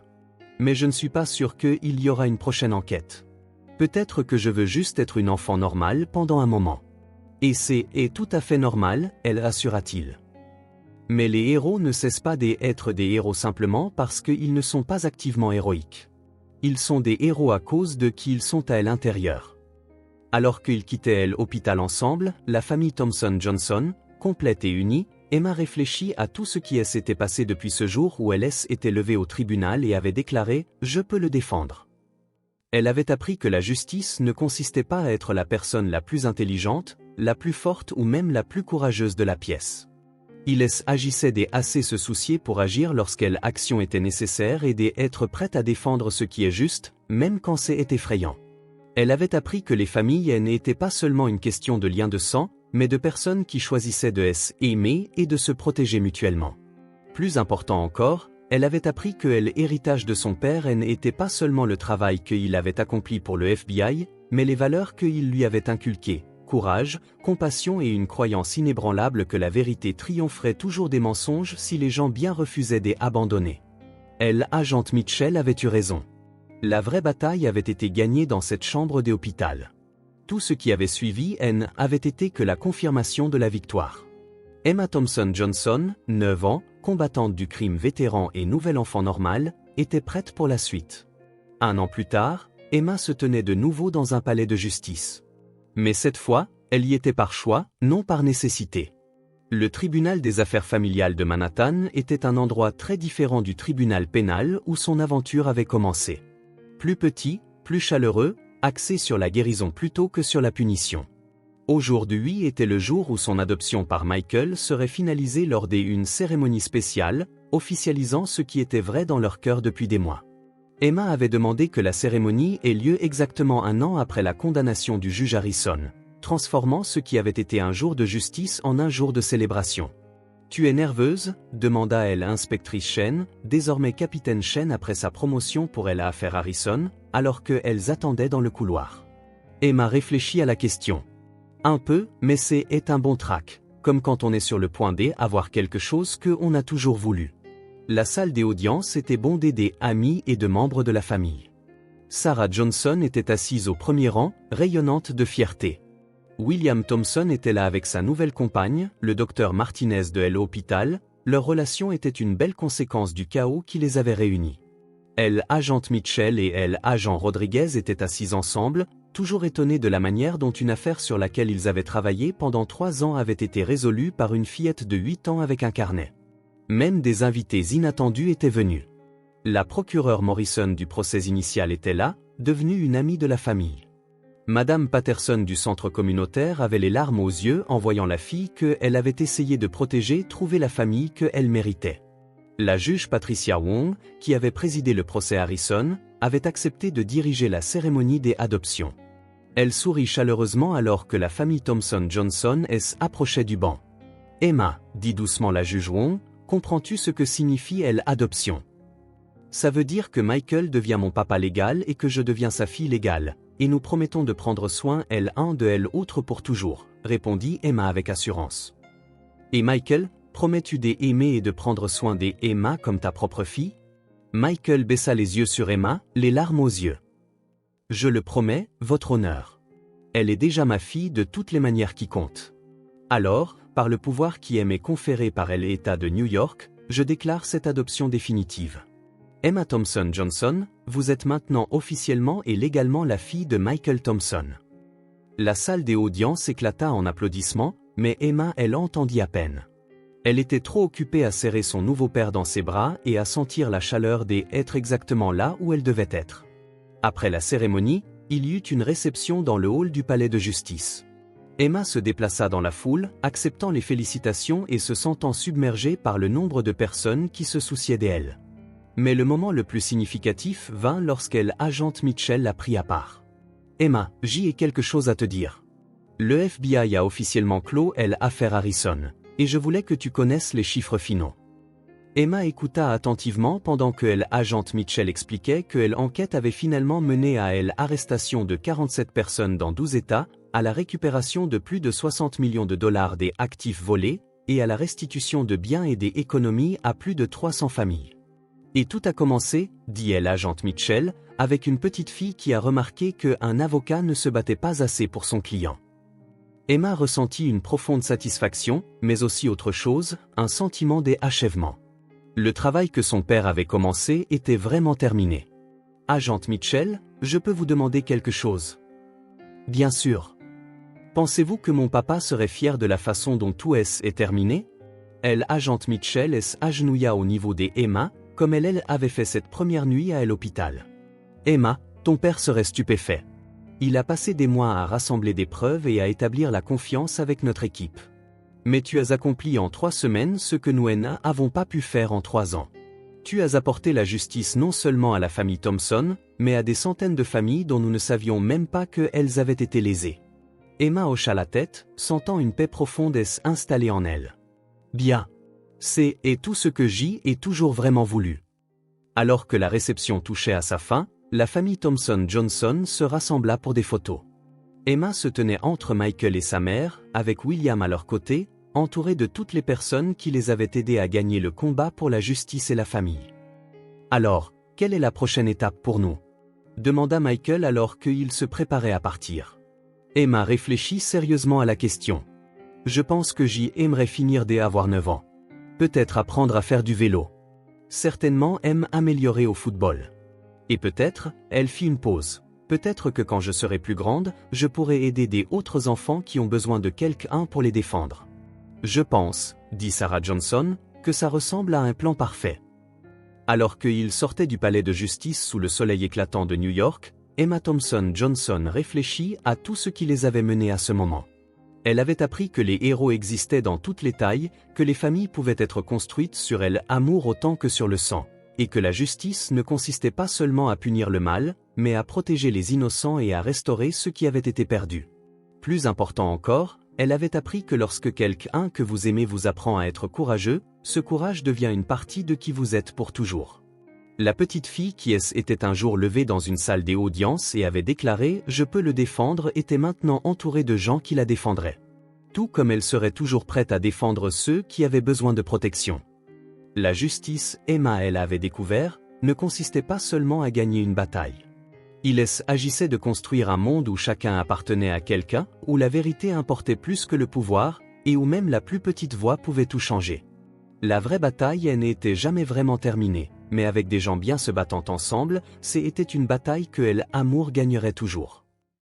Mais je ne suis pas sûr qu'il y aura une prochaine enquête. Peut-être que je veux juste être une enfant normale pendant un moment. Et c'est tout à fait normal, assura-t-il. Mais les héros ne cessent pas d'être des héros simplement parce qu'ils ne sont pas activement héroïques. Ils sont des héros à cause de qui ils sont à l'intérieur. Alors qu'ils quittaient l'hôpital ensemble, la famille Thompson-Johnson, complète et unie, Emma réfléchit à tout ce qui s'était passé depuis ce jour où elle était levée au tribunal et avait déclaré « Je peux le défendre ». Elle avait appris que la justice ne consistait pas à être la personne la plus intelligente, la plus forte ou même la plus courageuse de la pièce. Il agissait assez se soucier pour agir lorsqu'elle action était nécessaire et être prête à défendre ce qui est juste, même quand c'est effrayant. Elle avait appris que les familles n'étaient pas seulement une question de lien de sang, mais de personnes qui choisissaient de s'aimer et de se protéger mutuellement. Plus important encore, elle avait appris que l'héritage de son père n'était pas seulement le travail qu'il avait accompli pour le FBI, mais les valeurs qu'il lui avait inculquées, courage, compassion et une croyance inébranlable que la vérité triompherait toujours des mensonges si les gens bien refusaient d'abandonner. Agent Mitchell avait eu raison. La vraie bataille avait été gagnée dans cette chambre d'hôpital. Tout ce qui avait suivi avait été que la confirmation de la victoire. Emma Thompson-Johnson, 9 ans, combattante du crime vétéran et nouvel enfant normal, était prête pour la suite. 1 an plus tard, Emma se tenait de nouveau dans un palais de justice. Mais cette fois, elle y était par choix, non par nécessité. Le tribunal des affaires familiales de Manhattan était un endroit très différent du tribunal pénal où son aventure avait commencé. Plus petit, plus chaleureux, axé sur la guérison plutôt que sur la punition. Aujourd'hui était le jour où son adoption par Michael serait finalisée lors d'une cérémonie spéciale, officialisant ce qui était vrai dans leur cœur depuis des mois. Emma avait demandé que la cérémonie ait lieu exactement 1 an après la condamnation du juge Harrison, transformant ce qui avait été un jour de justice en un jour de célébration. « Tu es nerveuse ?» demanda l'inspectrice Chen, désormais capitaine Chen après sa promotion pour l'affaire Harrison, alors qu'elles attendaient dans le couloir. Emma réfléchit à la question. Un peu, mais c'est un bon trac, comme quand on est sur le point d'avoir quelque chose qu'on a toujours voulu. La salle des audiences était bondée d'amis et de membres de la famille. Sarah Johnson était assise au premier rang, rayonnante de fierté. William Thompson était là avec sa nouvelle compagne, le docteur Martinez de l'hôpital. Leur relation était une belle conséquence du chaos qui les avait réunis. Agent Mitchell et agent Rodriguez étaient assis ensemble, toujours étonnés de la manière dont une affaire sur laquelle ils avaient travaillé pendant 3 ans avait été résolue par une fillette de 8 ans avec un carnet. Même des invités inattendus étaient venus. La procureure Morrison du procès initial était là, devenue une amie de la famille. Madame Patterson du centre communautaire avait les larmes aux yeux en voyant la fille qu'elle avait essayé de protéger trouver la famille qu'elle méritait. La juge Patricia Wong, qui avait présidé le procès Harrison, avait accepté de diriger la cérémonie des adoptions. Elle sourit chaleureusement alors que la famille Thompson-Johnson approchait du banc. « Emma, dit doucement la juge Wong, comprends-tu ce que signifie l'adoption ? Ça veut dire que Michael devient mon papa légal et que je deviens sa fille légale. Et nous promettons de prendre soin l'un de l'autre pour toujours, répondit Emma avec assurance. Et Michael, promets-tu d'aimer et de prendre soin d'Emma comme ta propre fille? Michael baissa les yeux sur Emma, les larmes aux yeux. Je le promets, votre honneur. Elle est déjà ma fille de toutes les manières qui comptent. Alors, par le pouvoir qui m'est conféré par l'État de New York, je déclare cette adoption définitive. Emma Thompson-Johnson, vous êtes maintenant officiellement et légalement la fille de Michael Thompson. La salle des audiences éclata en applaudissements, Mais Emma, elle entendit à peine. Elle était trop occupée à serrer son nouveau père dans ses bras et à sentir la chaleur des être exactement là où elle devait être. Après la cérémonie, il y eut une réception dans le hall du palais de justice. Emma se déplaça dans la foule, acceptant les félicitations et se sentant submergée par le nombre de personnes qui se souciaient d'elle. Mais le moment le plus significatif vint lorsqu'elle agent Mitchell la prit à part. « Emma, j'ai quelque chose à te dire. Le FBI a officiellement clos l'affaire Harrison, et je voulais que tu connaisses les chiffres finaux. » Emma écouta attentivement pendant que l'agent Mitchell expliquait que l'enquête avait finalement mené à l'arrestation de 47 personnes dans 12 États, à la récupération de plus de 60 millions de dollars des actifs volés, et à la restitution de biens et des économies à plus de 300 familles. Et tout a commencé, dit l'agent Mitchell, avec une petite fille qui a remarqué qu'un avocat ne se battait pas assez pour son client. Emma ressentit une profonde satisfaction, mais aussi autre chose, un sentiment d'achèvement. Le travail que son père avait commencé était vraiment terminé. « Agent Mitchell, je peux vous demander quelque chose? » « Bien sûr. Pensez-vous que mon papa serait fier de la façon dont tout est terminé? » L'agent Mitchell s'agenouilla au niveau des Emma, comme elle avait fait cette première nuit à l'hôpital. « Emma, ton père serait stupéfait. Il a passé des mois à rassembler des preuves et à établir la confiance avec notre équipe. Mais tu as accompli en 3 semaines ce que nous n'avons pas pu faire en 3 ans. Tu as apporté la justice non seulement à la famille Thompson, mais à des centaines de familles dont nous ne savions même pas qu'elles avaient été lésées. » Emma hocha la tête, sentant une paix profonde s'installer en elle. « Bien. C'est tout ce que j'ai toujours vraiment voulu. » Alors que la réception touchait à sa fin, la famille Thompson-Johnson se rassembla pour des photos. Emma se tenait entre Michael et sa mère, avec William à leur côté, entourée de toutes les personnes qui les avaient aidés à gagner le combat pour la justice et la famille. « Alors, quelle est la prochaine étape pour nous? » demanda Michael alors qu'il se préparait à partir. Emma réfléchit sérieusement à la question. « Je pense que j'aimerais finir dès avoir 9 ans. Peut-être apprendre à faire du vélo. Certainement améliorer au football. Et peut-être, elle fit une pause. Peut-être que quand je serai plus grande, je pourrai aider des autres enfants qui ont besoin de quelqu'un pour les défendre. Je pense, dit Sarah Johnson, que ça ressemble à un plan parfait. » Alors qu'il sortait du palais de justice sous le soleil éclatant de New York, Emma Thompson Johnson réfléchit à tout ce qui les avait menés à ce moment. Elle avait appris que les héros existaient dans toutes les tailles, que les familles pouvaient être construites sur l'amour autant que sur le sang, et que la justice ne consistait pas seulement à punir le mal, mais à protéger les innocents et à restaurer ceux qui avaient été perdus. Plus important encore, elle avait appris que lorsque quelqu'un que vous aimez vous apprend à être courageux, ce courage devient une partie de qui vous êtes pour toujours. La petite fille qui était un jour levée dans une salle des audiences et avait déclaré « Je peux le défendre » était maintenant entourée de gens qui la défendraient. Tout comme elle serait toujours prête à défendre ceux qui avaient besoin de protection. La justice, Emma elle avait découvert, ne consistait pas seulement à gagner une bataille. Il agissait de construire un monde où chacun appartenait à quelqu'un, où la vérité importait plus que le pouvoir, et où même la plus petite voix pouvait tout changer. La vraie bataille n'était jamais vraiment terminée, mais avec des gens bien se battant ensemble, c'était une bataille que l'amour gagnerait toujours.